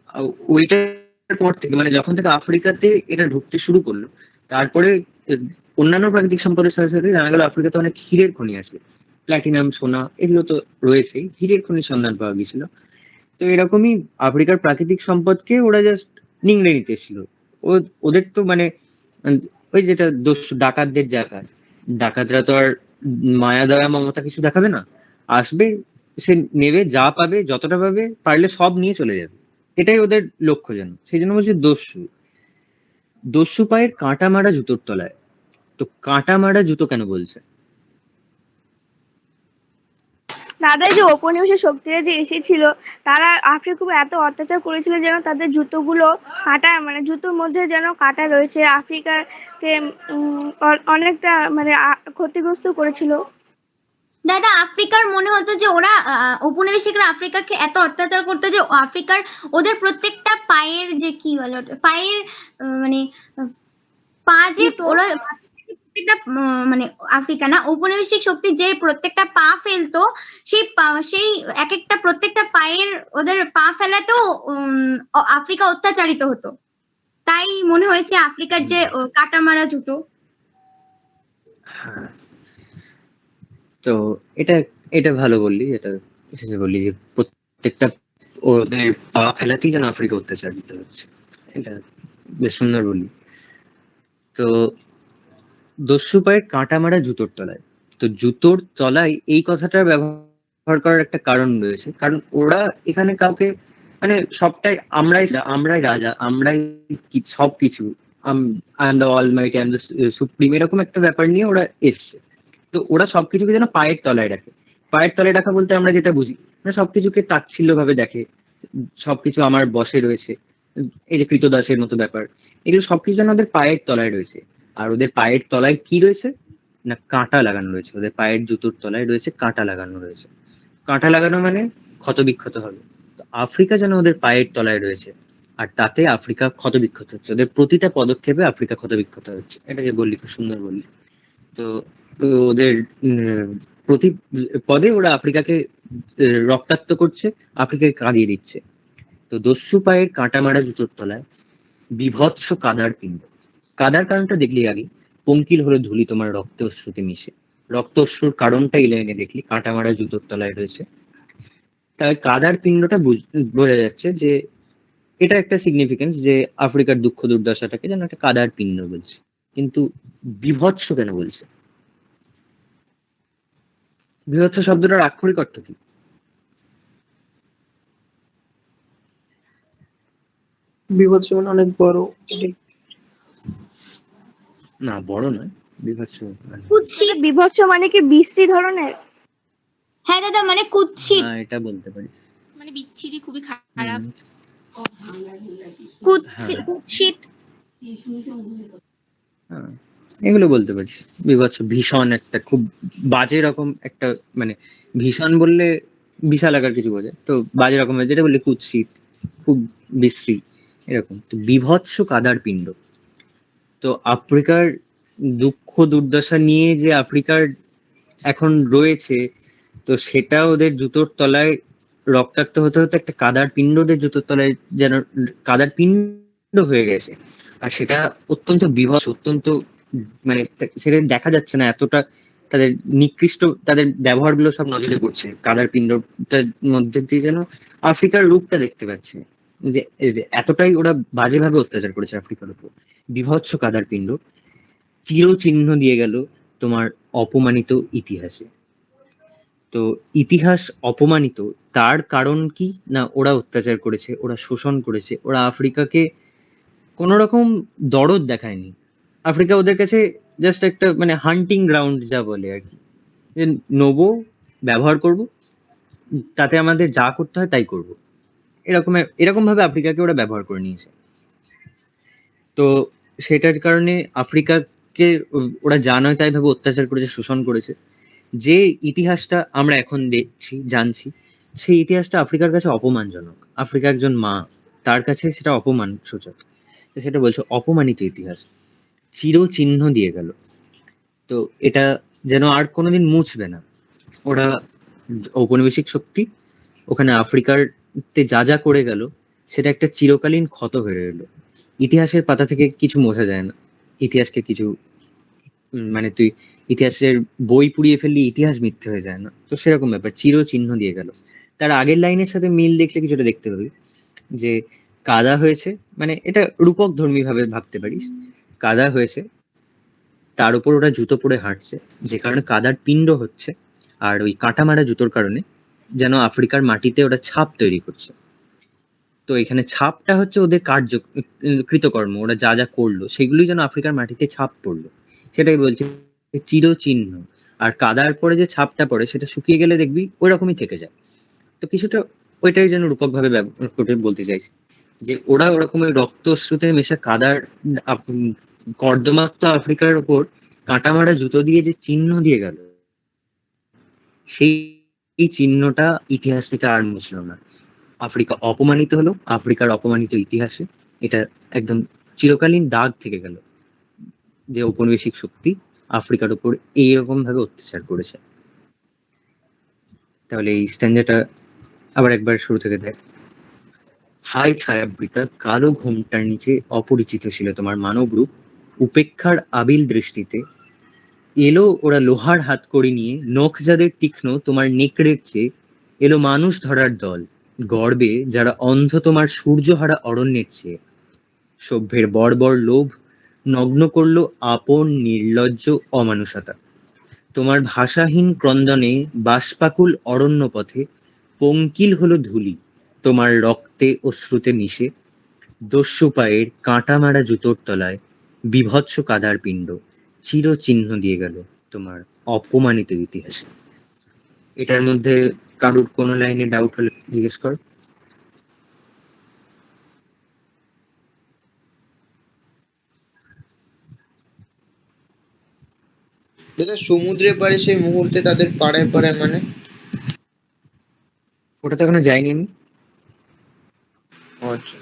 ওইটার পর থেকে মানে যখন থেকে আফ্রিকাতে এটা ঢুকতে শুরু করলো, তারপরে আহ, অন্যান্য প্রাকৃতিক সম্পদের সাথে সাথে জানা গেল আফ্রিকাতে অনেক হীরের খনি আছে। প্লাটিনাম, সোনা এগুলো তো রয়েছেই, হীরের খনির সন্ধান পাওয়া গেছিল। তো এরকমই আফ্রিকার প্রাকৃতিক সম্পদকে ওরা জাস্ট নিংড়ে নিতে এসেছিল। ওদের তো মানে ওই যেটা দস্যু ডাকাতদের যা কাজ, ডাকাতরা তো আর মায়া দয়া মমতা কিছু দেখাবে না। আসবে, সে নেবে, যা পাবে যতটা পাবে পারলে সব নিয়ে চলে যাবে, এটাই ওদের লক্ষ্য যেন। সেই জন্য বলছি দস্যু। দস্যু পায়ের কাঁটা মারা জুতোর তলায়। তো কাঁটা মারা জুতো কেন বলছে? দাদা এই যে ঔপনিবেশিক শক্তিরা যে এসেছিল তারা আফ্রিকার উপর এত অত্যাচার করেছিল যেন তাদের জুতোগুলো কাটা মানে জুতোর মধ্যে যেন কাটা রয়েছে, আফ্রিকাকে অনেকটা মানে ক্ষতিগ্রস্ত করেছিল। দাদা আফ্রিকার মনে হতো যে ওরা ঔপনিবেশিকরা আফ্রিকাকে এত অত্যাচার করতো যে আফ্রিকার ওদের প্রত্যেকটা পায়ের যে কি বলে ওটা, পায়ের মানে পা যে জুতো ওরা প্রত্যেকটা মানে আফ্রিকা না ঔপনিবেশিক শক্তি যে প্রত্যেকটা পা ফেলতো, সেই এক একটা প্রত্যেকটা পায়ের ওদের পা ফেলাতেও আফ্রিকা অত্যাচারিত হতো। তাই মনে হয়েছে আফ্রিকার যে কাটা মারা জুতো। হ্যাঁ, তো এটা এটা ভালো বললি, এটা এসেছে বললি যে প্রত্যেকটা ওদের পা ফেলাতেই যেন আফ্রিকা অত্যাচারিত হচ্ছে। এটা বেশ সুন্দর বললি। তো দস্যু পায়ের কাঁটা মারা জুতোর তলায়। তো জুতোর তলায় এই কথাটার ব্যবহার করার একটা কারণ রয়েছে, কারণ ওরা এখানে কাউকে মানে সবটাই আমরাই রাজা, আমরাই সবকিছু, I am the Almighty, I am the supreme, এরকম একটা ব্যাপার নিয়ে ওরা এসছে। তো ওরা সবকিছুকে যেন পায়ের তলায় রাখে। পায়ের তলায় রাখা বলতে আমরা যেটা বুঝি, মানে সবকিছুকে তাচ্ছিল্য ভাবে দেখে, সবকিছু আমার বশে রয়েছে, এই যে কৃতদাসের মতো ব্যাপার, এগুলো সবকিছু যেন ওদের পায়ের তলায় রয়েছে। আর ওদের পায়ের তলায় কি রয়েছে না, কাঁটা লাগানো রয়েছে। ওদের পায়ের জুতোর তলায় রয়েছে কাঁটা লাগানো রয়েছে। কাঁটা লাগানো মানে ক্ষত বিক্ষত হবে। তো আফ্রিকা যেন ওদের পায়ের তলায় রয়েছে, আর তাতে আফ্রিকা ক্ষত বিক্ষত হচ্ছে। ওদের প্রতিটা পদক্ষেপে আফ্রিকা ক্ষত বিক্ষত হচ্ছে। এটা যে বললি, খুব সুন্দর বললি। তো ওদের প্রতি পদে ওরা আফ্রিকাকে রক্তাক্ত করছে, আফ্রিকাকে কাঁদিয়ে দিচ্ছে। তো দস্যু পায়ের কাঁটা মারা জুতোর তলায় বিভৎস কাদার পিণ্ড। কাদার কারণটা দেখলি আগে, পঙ্কিল হলো ধুলি তোমার রক্ত অশ্রুতে মিশে। রক্ত অশ্রুর কারণটা এনে দেখলি কাঁটা মারা জুতোর তলায় রয়েছে। তাই কাদার পিণ্ডটা বোঝা যাচ্ছে যে এটা একটা সিগনিফিকেন্স, যে আফ্রিকার দুঃখ দুর্দশাটাকে যেন একটা কাদার পিণ্ড বলছে। কিন্তু বিভৎস কেন বলছে? বিভৎস শব্দটার আক্ষরিক অর্থ কি? বিভৎস মানে অনেক বড়, এটাই। না, বড় নয়, বিভৎস মানে কুৎসিত। বিভৎস মানে কি বিশ্রী ধরনের? হ্যাঁ দাদা মানে কুৎসিত। হ্যাঁ, এটা বলতে পারিস। মানে বিচ্ছিরি, খুবই খারাপ। কুৎসিত। হ্যাঁ, এগুলো বলতে পারিস। বিভৎস, ভীষণ একটা খুব বাজে রকম একটা, মানে ভীষণ বললে বিশাল আকার কিছু বোঝায়, তো বাজে রকমের যেটা বললে কুৎসিত, খুব বিশ্রী, এরকম। তো বিভৎস কাদার পিণ্ড। তো আফ্রিকার দুঃখ দুর্দশা নিয়ে যে আফ্রিকার এখন রয়েছে, তো সেটা ওদের জুতোর তলায় রক্তাক্ত হতে হতে একটা কাদার পিণ্ড ওদের জুতোর তলায় যেন কাদার পিণ্ড হয়ে গেছে। আর সেটা অত্যন্ত বিভৎস, অত্যন্ত মানে সেটা দেখা যাচ্ছে না, এতটা তাদের নিকৃষ্ট তাদের ব্যবহারগুলো সব নজরে পড়ছে। কাদার পিণ্ডটার মধ্যে দিয়ে যেন আফ্রিকার রূপটা দেখতে পাচ্ছে, যে যে এতটাই ওরা বাজেভাবে অত্যাচার করেছে আফ্রিকার উপর। বিভৎস কাদার পিণ্ড চিরচিহ্ন দিয়ে গেল তোমার অপমানিত ইতিহাসে। তো ইতিহাস অপমানিত, তার কারণ কি না, ওরা অত্যাচার করেছে, ওরা শোষণ করেছে, ওরা আফ্রিকাকে কোনো রকম দরদ দেখায়নি। আফ্রিকা ওদের কাছে জাস্ট একটা মানে হান্টিং গ্রাউন্ড যা বলে আর কি, যে নেবো, ব্যবহার করব, তাতে আমাদের যা করতে হয় তাই করব, এরকম এরকম ভাবে আফ্রিকাকে ওরা ব্যবহার করে নিয়েছে। তো সেটার কারণে আফ্রিকাকে ওরা যা নয় তাই ভাবে অত্যাচার করেছে, শোষণ করেছে। যে ইতিহাসটা আমরা এখন দেখছি, জানছি, সেই ইতিহাসটা আফ্রিকার কাছে অপমানজনক। আফ্রিকা একজন মা, তার কাছে সেটা অপমান সূচক। তো সেটা বলছে অপমানিত ইতিহাস, চিরচিহ্ন দিয়ে গেল। তো এটা যেন আর কোনোদিন মুছবে না। ওরা ঔপনিবেশিক শক্তি ওখানে আফ্রিকার তে যা যা করে গেল, সেটা একটা চিরকালীন ক্ষত হয়ে রইল। ইতিহাসের পাতা থেকে কিছু মোছা যায় না। ইতিহাসকে কিছু মানে তুই ইতিহাসের বই পুড়িয়ে ফেললি, ইতিহাস মিথ্যে হয়ে যায় না। তো সেরকম ব্যাপার, চিরচিহ্ন দিয়ে গেল। তার আগের লাইনের সাথে মিল দেখলে কিছুটা দেখতে পাবি, যে কাদা হয়েছে, মানে এটা রূপক ধর্মী ভাবে ভাবতে পারিস। কাদা হয়েছে, তার উপর ওরা জুতো পরে হাঁটছে, যে কারণে কাদার পিণ্ড হচ্ছে। আর ওই কাঁটা মারা জুতোর কারণে যেন আফ্রিকার মাটিতে ওরা ছাপ তৈরি করছে। তো এখানে ছাপটা হচ্ছে ওদের কৃতকর্ম, ওরা যা যা করলো সেগুলোই যেন আফ্রিকার মাটিতে ছাপ পড়লো, সেটাই বলছে চিরচিহ্ন। আর কাদার পরে যে ছাপটা পড়ে সেটা শুকিয়ে গেলে দেখবি ওই রকমই থেকে যায়। তো কিছুটা ওইটাই যেন রূপক ভাবে বলতে চাইছি, যে ওরা ওরকম ওই রক্ত অশ্রুতে মেশা কাদার কর্দমাক্ত আফ্রিকার উপর কাঁটা মারা জুতো দিয়ে যে চিহ্ন দিয়ে গেল, সেই চিহ্নটা ইতিহাস থেকে আর মুছল না। আফ্রিকা অপমানিত হলো, আফ্রিকার অপমানিত ইতিহাসে এটা একদম চিরকালীন দাগ থেকে গেল, যে ঔপনিবেশিক শক্তি আফ্রিকার উপর এইরকম ভাবে অত্যাচার করেছে। তাহলে এই স্ট্যান্ডাটা আবার একবার শুরু থেকে দেখ। হায় ছায়াবৃতা, কালো ঘোমটার নিচে অপরিচিত ছিল তোমার মানব রূপ, উপেক্ষার আবিল দৃষ্টিতে এলো ওরা লোহার হাতকড়ি নিয়ে, নখ যাদের তীক্ষ্ণ তোমার নেকড়ের চেয়ে, এলো মানুষ ধরার দল গর্বে যারা অন্ধ তোমার সূর্যহারা অরণ্যের চেয়ে। সভ্যের বর্বর লোভ নগ্ন করলো আপন নির্লজ্জ অমানুষতা। তোমার ভাষাহীন ক্রন্দনে বাষ্পাকুল অরণ্য পথে পঙ্কিল হলো ধূলি তোমার রক্তে অশ্রুতে মিশে। দস্যু পায়ের কাঁটা মারা জুতোর তলায় বিভৎস কাদার পিণ্ড চিরচিহ্ন দিয়ে গেল তোমার অপমানিত ইতিহাসে। এটার মধ্যে কারুর কোনো লাইনে ডাউট হলে জিজ্ঞেস কর। দাদা সমুদ্রের পাড়ে সেই মুহূর্তে তাদের পাড়ায় পাড়ায় মানে ওটা তো এখনো যাইনি আমি। ও আচ্ছা।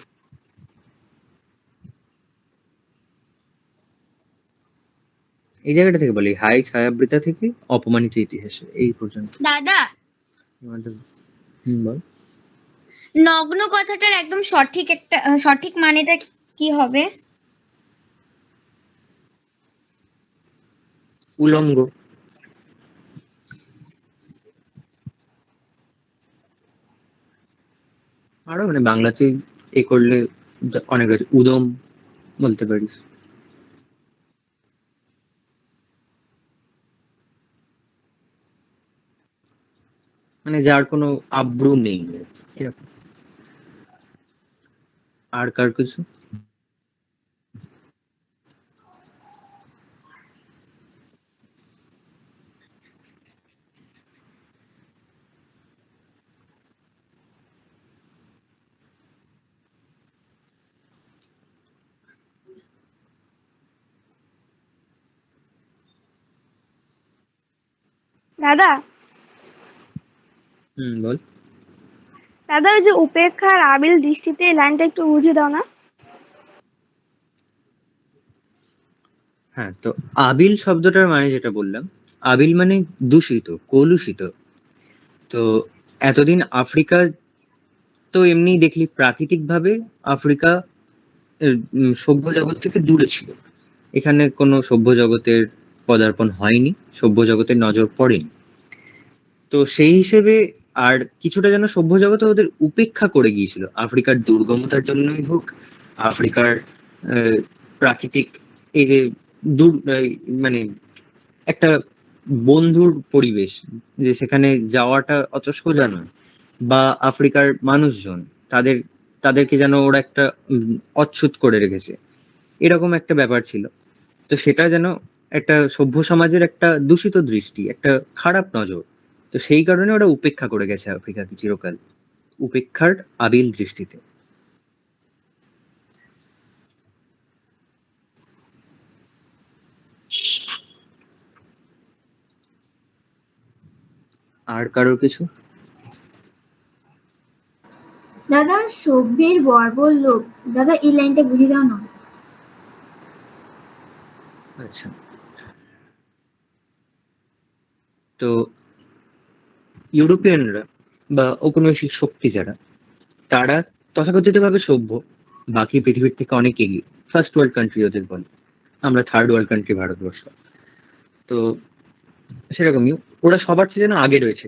এই জায়গাটা থেকে বলি, হাই ছায়াবৃতা থেকে অপমানিত ইতিহাসে এই পর্যন্ত। দাদা, বল। নগ্ন কথাটার একদম সঠিক একটা সঠিক মানেটা কি হবে? উলঙ্গ। আরো মানে বাংলাতে এ করলে অনেক আছে, উদম বলতে পারিস। মানে যার কোনো আব্রু নেই এরকম। আর কার কিছু? দাদা, বল। দাদা ওই যে উপেক্ষার আবিল দৃষ্টিতে, এই লাইনটা একটু বুঝিয়ে দাও না। হ্যাঁ, তো আবিল শব্দটার মানে যেটা বললাম, আবিল মানে দূষিত, কলুষিত। তো এতদিন আফ্রিকা তো এমনি দেখলি প্রাকৃতিক ভাবে আফ্রিকা সভ্য জগৎ থেকে দূরে ছিল। এখানে কোনো সভ্য জগতের পদার্পণ হয়নি, সভ্য জগতের নজর পড়েনি। তো সেই হিসেবে আর কিছুটা যেন সভ্য জগতে ওদের উপেক্ষা করে গিয়েছিল, আফ্রিকার দুর্গমতার জন্যই হোক, আফ্রিকার আহ, প্রাকৃতিক এই যে মানে একটা বন্ধুর পরিবেশ, যে সেখানে যাওয়াটা অত সোজা নয়, বা আফ্রিকার মানুষজন তাদের তাদেরকে যেন ওরা একটা অচ্ছুত করে রেখেছে, এরকম একটা ব্যাপার ছিল। তো সেটা যেন একটা সভ্য সমাজের একটা দূষিত দৃষ্টি, একটা খারাপ নজর। তো সেই কারণে ওরা উপেক্ষা করে গেছে আফ্রিকাকে চিরকাল, উপেক্ষার আবিল দৃষ্টিতে। আর কারোর কিছু? দাদা, সভ্যের বর্বর লোক, দাদা এই লাইনটা বুঝিয়ে দাও না। আচ্ছা, তো ইউরোপিয়ানরা বা ঔপনিবেশিক শক্তি যারা, তারা তথাকথিতভাবে সভ্য, বাকি পৃথিবীর থেকে অনেক এগিয়ে, ফার্স্ট ওয়ার্ল্ড কান্ট্রি ওদের বলে, আমরা থার্ড ওয়ার্ল্ড কান্ট্রি ভারতবর্ষ। তো সেরকমই ওরা সবার চেয়ে যেন আগে রয়েছে,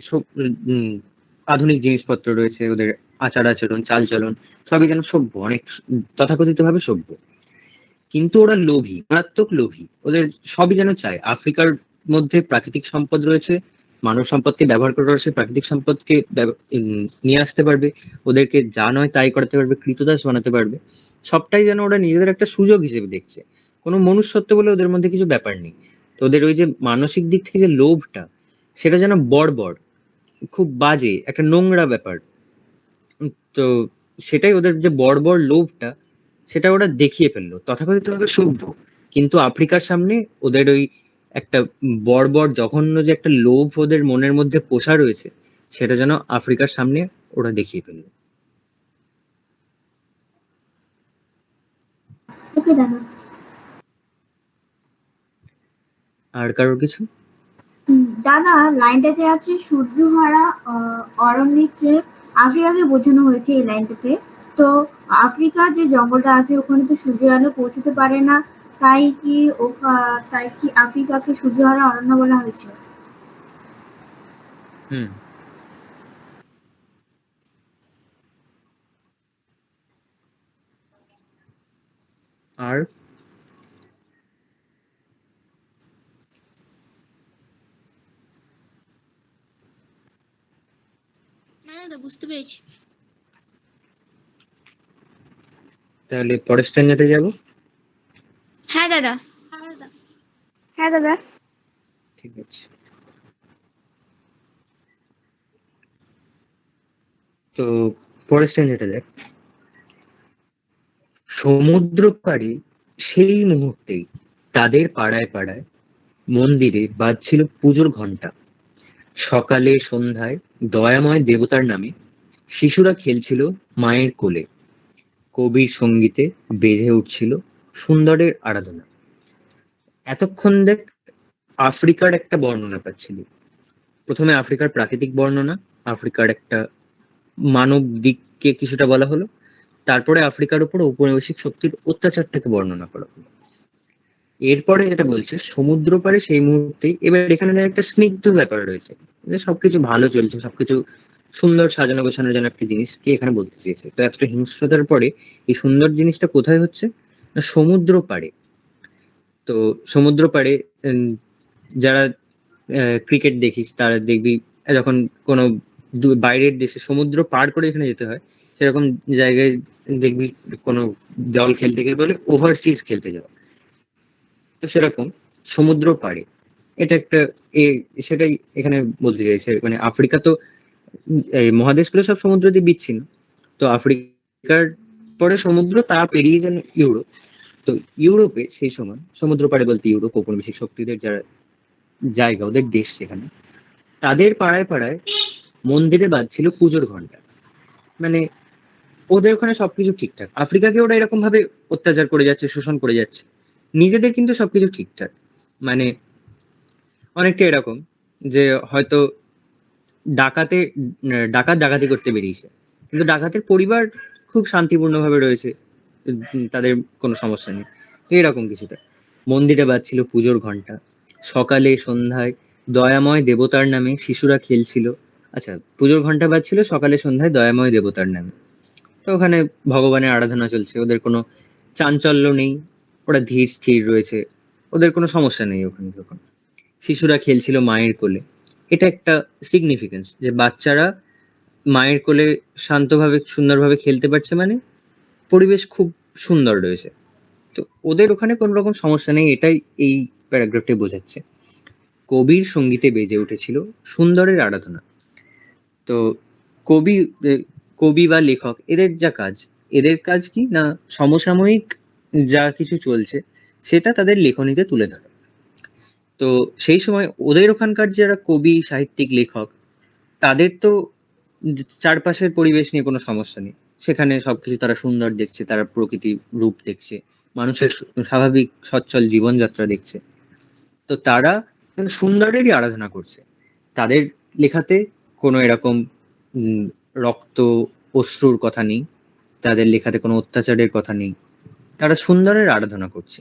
আধুনিক জিনিসপত্র রয়েছে ওদের, আচার আচরণ, চালচলন সবই যেন সভ্য, অনেক তথাকথিতভাবে সভ্য। কিন্তু ওরা লোভী, মারাত্মক লোভী, ওদের সবই যেন চায়। আফ্রিকার মধ্যে প্রাকৃতিক সম্পদ রয়েছে, মানব সম্পদকে ব্যবহার করে ওরা সেই প্রাকৃতিক সম্পদকে নিয়ে আসতে পারবে, ওদেরকে যা নয় তাই করতে পারবে, কৃতদাস বানাতে পারবে। সবটাই যেন ওরা নিজেদের একটা সুযোগ হিসেবে দেখছে, কোনো মনুষ্যত্ব বলে ওদের মধ্যে কিছু ব্যাপার নেই। তো ওদের ওই যে মানসিক দিক থেকে যে লোভটা, সেটা যেন বর্বর, খুব বাজে, একটা নোংরা ব্যাপার। তো সেটাই ওদের যে বর্বর লোভটা, সেটা ওরা দেখিয়ে ফেললো তথাকথিতভাবে সভ্য। কিন্তু আফ্রিকার সামনে ওদের ওই একটা বর্বর জঘন্য যে একটা লোভ ওদের মনের মধ্যে পোষা রয়েছে, সেটা যেন আফ্রিকার সামনে ওরা দেখিয়ে ফেললো। ওকে দাদা। আর কারোর কিছু? দাদা, লাইনটাতে আছে সূর্যহারা অরণ্যের চেয়ে আফ্রিকাকে বোঝানো হয়েছে এই লাইনটাতে। তো আফ্রিকা যে জঙ্গলটা আছে ওখানে তো সূর্যের আলো পৌঁছতে পারে না, তাই কি আফ্রিকাকে সূর্যহারা অরণ্য বলা হয়েছে? হুম। আর না দাদা, বুঝতে পেরেছি। তাহলে পরের স্ট্যান্ডাতে যাব। হ্যাঁ দাদা। হ্যাঁ দাদা। ঠিক আছে, তো পরের স্ট্যান্ডাতে দেখ। সমুদ্র পাড়ে সেই মুহূর্তেই তাদের পাড়ায় পাড়ায় মন্দিরে বাজছিল পুজোর ঘন্টা। সকালে সন্ধ্যায় দয়াময় দেবতার নামে শিশুরা খেলছিল মায়ের কোলে। কবির সঙ্গীতে বেজে উঠছিল সুন্দরের আরাধনা। এতক্ষণ দেখ আফ্রিকার একটা বর্ণনা পাচ্ছিলি। প্রথমে আফ্রিকার প্রাকৃতিক বর্ণনা, আফ্রিকার একটা মানব দিককে কিছুটা বলা হলো, তারপরে আফ্রিকার উপর ঔপনিবেশিক শক্তির অত্যাচারটাকে বর্ণনা করা হলো। এরপরে যেটা বলছে সমুদ্র পাড়ে সেই মুহূর্তেই, এবার এখানে একটা স্নিগ্ধ ব্যাপার রয়েছে, যে সবকিছু ভালো চলছে, সবকিছু সুন্দর সাজানো গোছানো যেন একটা জিনিস কি এখানে বলতে চেয়েছে। তো একটা হিংস্রতার পরে এই সুন্দর জিনিসটা কোথায় হচ্ছে না সমুদ্র পাড়ে। তো সমুদ্র পাড়ে যারা ক্রিকেট দেখিস তারা দেখবি, যখন কোনো বাইরের দেশে সমুদ্র পার করে এখানে যেতে হয়, সেরকম জায়গায় দেখবি কোনো দল খেলতে গিয়ে বলে ওভারসিজ খেলতে যাওয়া। তো সেরকম সমুদ্র পাড়ে এটা একটা সেটাই এখানে বলতে চাইছে। মানে আফ্রিকা তো এই মহাদেশগুলো সব সমুদ্র দিয়ে বিচ্ছিন্ন, তো আফ্রিকার পরে সমুদ্র, তা পেরিয়ে যেন ইউরোপ। তো ইউরোপে সেই সময় সমুদ্র পাড়ে বলতে ইউরোপ ঔপনিবেশিক শক্তিদের যারা জায়গা, ওদের দেশ, সেখানে তাদের পাড়ায় পাড়ায় মন্দিরে বাজছিল পুজোর ঘন্টা। মানে ওদের ওখানে সবকিছু ঠিকঠাক, আফ্রিকাকে ওরা এরকম ভাবে অত্যাচার করে যাচ্ছে, শোষণ করে যাচ্ছে, নিজেদের কিন্তু সবকিছু ঠিকঠাক, মানে অনেকটা এরকম যে হয়তো ডাকাত ডাকাতি করতে বেরিয়েছে, কিন্তু ডাকাতের পরিবার খুব শান্তিপূর্ণভাবে রয়েছে, তাদের কোনো সমস্যা নেই, এরকম কিছুটা। মন্দিরে বাজছিল পুজোর ঘন্টা, সকালে সন্ধ্যায় দয়াময় দেবতার নামে শিশুরা খেলছিল। আচ্ছা, পুজোর ঘন্টা বাজছিল সকালে সন্ধ্যায় দয়াময় দেবতার নামে, তো ওখানে ভগবানের আরাধনা চলছে, ওদের কোনো চাঞ্চল্য নেই, ওরা ধীর স্থির রয়েছে, ওদের কোনো সমস্যা নেই ওখানে। তখন শিশুরা খেলছিল মায়ের কোলে, এটা একটা সিগনিফিকেন্স যে বাচ্চারা মায়ের কোলে শান্তভাবে সুন্দরভাবে খেলতে পারছে, মানে পরিবেশ খুব সুন্দর রয়েছে, তো ওদের ওখানে কোনো রকম সমস্যা নেই, এটাই এই প্যারাগ্রাফটি বোঝাচ্ছে। কবির সঙ্গীতে বেজে উঠেছিল সুন্দরের আরাধনা। তো কবি কবি বা লেখক এদের যা কাজ, এদের কাজ কি না, সমসাময়িক যা কিছু চলছে সেটা তাদের লেখনীতে তুলে ধরা। তো সেই সময় ওদের ওখানকার যারা কবি সাহিত্যিক লেখক, তাদের তো চারপাশের পরিবেশ নিয়ে কোনো সমস্যা নেই, সেখানে সবকিছু তারা সুন্দর দেখছে, তারা প্রকৃতির রূপ দেখছে, মানুষের স্বাভাবিক সচ্ছল জীবনযাত্রা দেখছে, তো তারা সুন্দরেরই আরাধনা করছে। তাদের লেখাতে কোনো এরকম উম, রক্ত অশ্রুর কথা নেই, তাদের লেখাতে কোনো অত্যাচারের কথা নেই, তারা সুন্দরের আরাধনা করছে।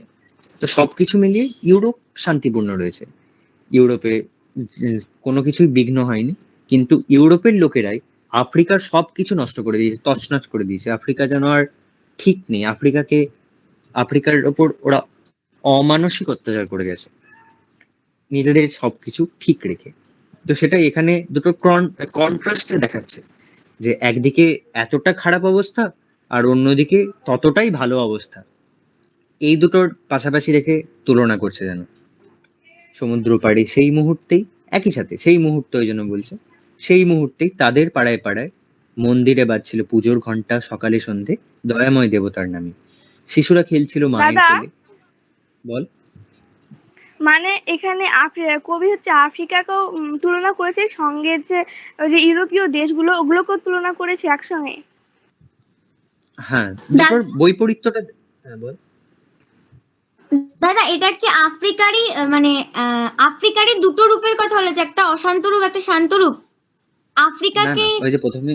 তো সবকিছু মিলিয়ে ইউরোপ শান্তিপূর্ণ রয়েছে। ইউরোপে কোনো কিছুই বিঘ্ন হয়নি, কিন্তু ইউরোপের লোকেরাই আফ্রিকার সবকিছু নষ্ট করে দিয়েছে, তছনছ করে দিয়েছে। আফ্রিকা যেন আর ঠিক নেই, আফ্রিকার ওপর ওরা অমানসিক অত্যাচার করে গেছে নিজেদের সবকিছু ঠিক রেখে। তো সেটা এখানে দুটো কন্ট্রাস্টে দেখাচ্ছে, যে একদিকে এতটা খারাপ অবস্থা আর অন্যদিকে ততটাই ভালো অবস্থা, এই দুটোর পাশাপাশি রেখে তুলনা করছে যেন। সমুদ্র পাড়ে সেই মুহূর্তেই, একই সাথে সেই মুহূর্তে ওই জন্য বলছে, সেই মুহূর্তেই তাদের পাড়ায় পাড়ায় মন্দিরে বাজছিল পুজোর ঘন্টা সকালে সন্ধে দয়াময় দেবতার নামে, শিশুরা খেলছিল মায়ের দাদা, কোলে। বল। মানে এখানে কবি হচ্ছে আফ্রিকাকেও তুলনা করেছে, সঙ্গে যে ওই যে ইউরোপীয় দেশগুলো ওগুলোকেও তুলনা করেছে একসঙ্গে। হ্যাঁ, দুটোর বৈপরীত্যটা। হ্যাঁ বল। দাদা, এটা কি আফ্রিকারই মানে আফ্রিকারই দুটো রূপের কথা বলেছে, একটা অশান্ত রূপ, একটা শান্ত রূপ। না আফ্রিকাকে না, ওই যে প্রথমে,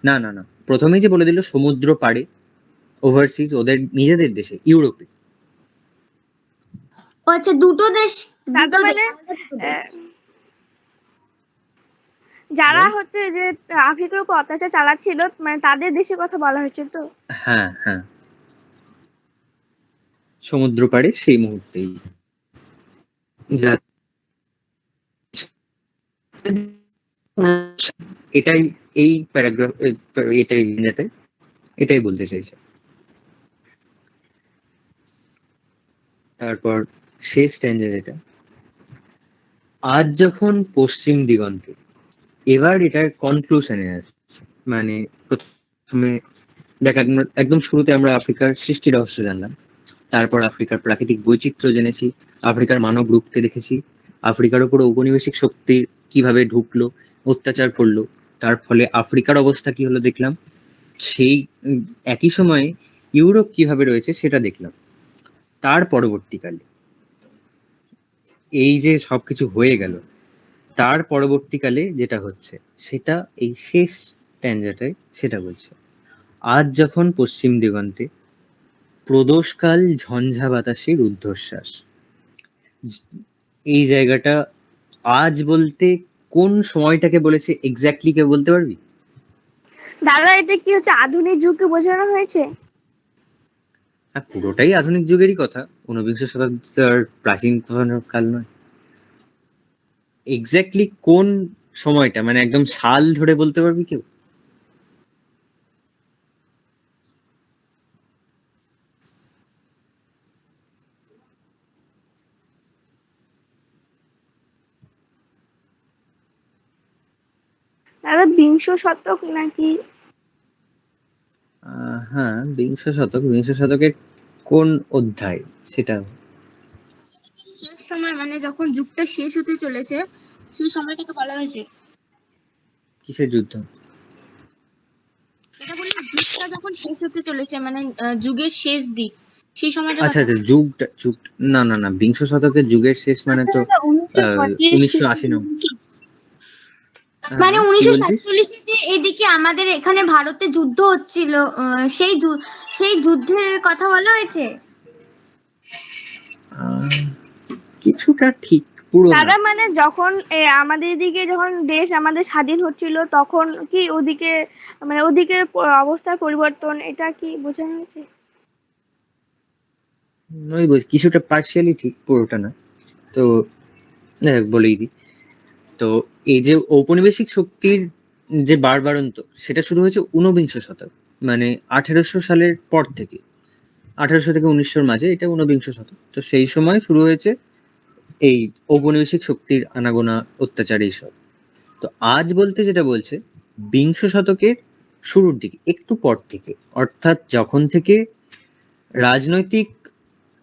না না না, প্রথমেই যে বলে দিল সমুদ্র পাড়ে, ওভারসিজ ওদের নিজেদের দেশে ইউরোপে। ও আচ্ছা, দুটো দেশ, দাদা দুটো মানে আলাদা দুটো দেশ। যারা বল। হচ্ছে যে আফ্রিকার উপর অত্যাচার চালাচ্ছিল, মানে তাদের দেশের কথা বলা হয়েছে তো। হ্যাঁ হ্যাঁ, সমুদ্র পাড়ে সেই মুহূর্তেই যা- এটাই এই প্যারাগ্রাফ, এটাই এটাই বলতে চাইছে। তারপর শেষ স্ট্যান্ডার এটা, আজ যখন পশ্চিম দিগন্তে, এবার এটার কনক্লুশনে আসছে। মানে প্রথমে একদম শুরুতে আমরা আফ্রিকার সৃষ্টি রহস্য জানলাম, তারপর আফ্রিকার প্রাকৃতিক বৈচিত্র্য জেনেছি, আফ্রিকার মানব রূপকে দেখেছি, আফ্রিকার উপর ঔপনিবেশিক শক্তি কিভাবে ঢুকলো, অত্যাচার করলো, তার ফলে আফ্রিকার অবস্থা কি হলো দেখলাম। সেই একই সময়ে ইউরোপ কিভাবে রয়েছে সেটা দেখলাম। তার পরবর্তীকালে এই যে সবকিছু হয়ে গেল, তার পরবর্তীকালে যেটা হচ্ছে সেটা এই শেষ ট্যাঞ্জাটায় সেটা বলছে। আজ যখন পশ্চিম দিগন্তে প্রদোষকাল ঝঞ্ঝা বাতাসের ঊর্ধ্বশ্বাস, এই জায়গাটা আজ বলতে কোন সময়টাকে বলেছে এক্স্যাক্টলি কেউ বলতে পারবি? দাদা, এটা কি হচ্ছে আধুনিক যুগকে বোঝানো হয়েছে? হ্যাঁ, পুরোটাই আধুনিক যুগেরই কথা, ঊনবিংশ শতাব্দীর প্রাচীন কাল নয়। এক্স্যাক্টলি কোন সময়টা মানে একদম সাল ধরে বলতে পারবি কেউ? দাদা, বিংশ শতক নাকি? হ্যাঁ, বিংশ শতকের কোন অধ্যায় সেটা? শেষ সময় মানে যখন যুগটা শেষ হতে চলেছে সেই সময়টাকে বলা হয়েছে। কিসের যুদ্ধ? এটা বললাম যুগটা যখন শেষ হতে চলেছে, মানে যুগের শেষ দিক, সেই সময়টা আচ্ছা আচ্ছা, যুগ না না না, বিংশ শতকের যুগের শেষ মানে তো 1980-90। মানে কি উনিশশো বলছিস? সাতচল্লিশে যে এদিকে আমাদের এখানে ভারতে যুদ্ধ হচ্ছিল, সেই যুদ্ধের কথা বলা হয়েছে। কিছুটা ঠিক, পুরো না। দাদা মানে যখন আমাদের এদিকে যখন দেশ আমাদের স্বাধীন হচ্ছিল তখন কি ওদিকে মানে ওদিকের অবস্থার পরিবর্তন, এটা কি বোঝানো হয়েছে? ওই কিছুটা পার্শিয়ালি ঠিক, পুরোটা না। তো বলেই দিই। তো এই যে ঔপনিবেশিক শক্তির যে বাড়বাড়ন্ত, সেটা শুরু হয়েছে ঊনবিংশ শতক, মানে 1800 সালের পর থেকে। 1800 থেকে 1900-র মাঝে এটা ঊনবিংশ শতক। তো সেই সময় শুরু হয়েছে এই ঔপনিবেশিক শক্তির আনাগোনা, অত্যাচার, এইসব। তো আজ বলতে যেটা বলছে বিংশ শতকের শুরুর দিকে, একটু পর থেকে, অর্থাৎ যখন থেকে রাজনৈতিক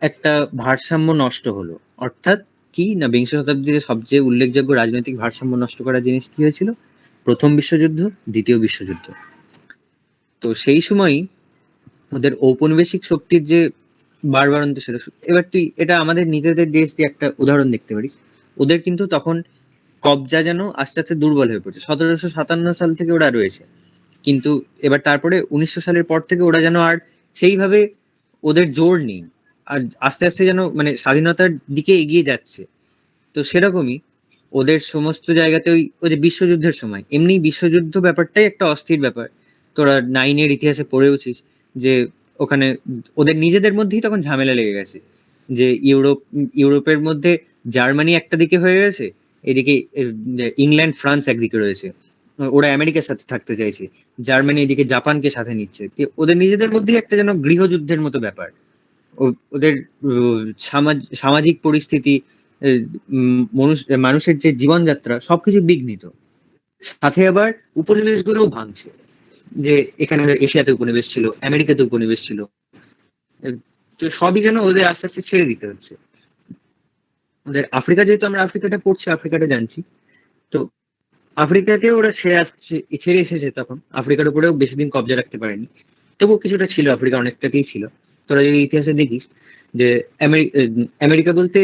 একটা ভারসাম্য নষ্ট হলো। অর্থাৎ কি না, বিংশ শতাব্দীতে সবচেয়ে উল্লেখযোগ্য রাজনৈতিক ভারসাম্য নষ্ট করা জিনিস কি হয়েছিল? প্রথম বিশ্বযুদ্ধ, দ্বিতীয় বিশ্বযুদ্ধ। তো সেই সময়ই ওদের ঔপনিবেশিক শক্তির যে বাড়বাড়ন্ত, সেটা এবার তুই এটা আমাদের নিজেদের দেশ দিয়ে একটা উদাহরণ দেখতে পারিস। ওদের কিন্তু তখন কবজা যেন আস্তে আস্তে দুর্বল হয়ে পড়ছে। 1757 সাল থেকে ওরা রয়েছে, কিন্তু এবার তারপরে 1900 সালের পর থেকে ওরা যেন আর সেইভাবে, ওদের জোর নেই, আর আস্তে আস্তে যেন মানে স্বাধীনতার দিকে এগিয়ে যাচ্ছে। তো সেরকমই ওদের সমস্ত জায়গাতে ওই যে বিশ্বযুদ্ধের সময়, এমনি বিশ্বযুদ্ধ ব্যাপারটাই একটা অস্থির ব্যাপার। তোরা 9-এর ইতিহাসে পড়েওছিস যে ওখানে ওদের নিজেদের মধ্যেই তখন ঝামেলা লেগে গেছে, যে ইউরোপের মধ্যে জার্মানি একটা দিকে হয়ে গেছে, এদিকে ইংল্যান্ড ফ্রান্স একদিকে রয়েছে, ওরা আমেরিকার সাথে থাকতে চাইছে, জার্মানি এদিকে জাপানকে সাথে নিচ্ছে। ওদের নিজেদের মধ্যেই একটা যেন গৃহযুদ্ধের মতো ব্যাপার। ওদের সামাজিক পরিস্থিতি, মানুষের যে জীবনযাত্রা, সবকিছু বিঘ্নিত। সাথে আবার উপনিবেশগুলোও ভাঙছে, যে এখানে এশিয়াতে উপনিবেশ ছিল, আমেরিকাতে উপনিবেশ ছিল, তো সবই যেন ওদের আস্তে আস্তে ছেড়ে দিতে হচ্ছে। ওদের আফ্রিকা, যেহেতু আমরা আফ্রিকাটা পড়ছি, আফ্রিকাটা জানছি, তো আফ্রিকাকে ওরা ছেড়ে এসেছে, তখন আফ্রিকার উপরেও বেশি দিন কবজা রাখতে পারেনি। তবুও কিছুটা ছিল, আফ্রিকা অনেকটাতেই ছিল। তোরা যদি ইতিহাসে দেখিস যে আমেরিকা বলতে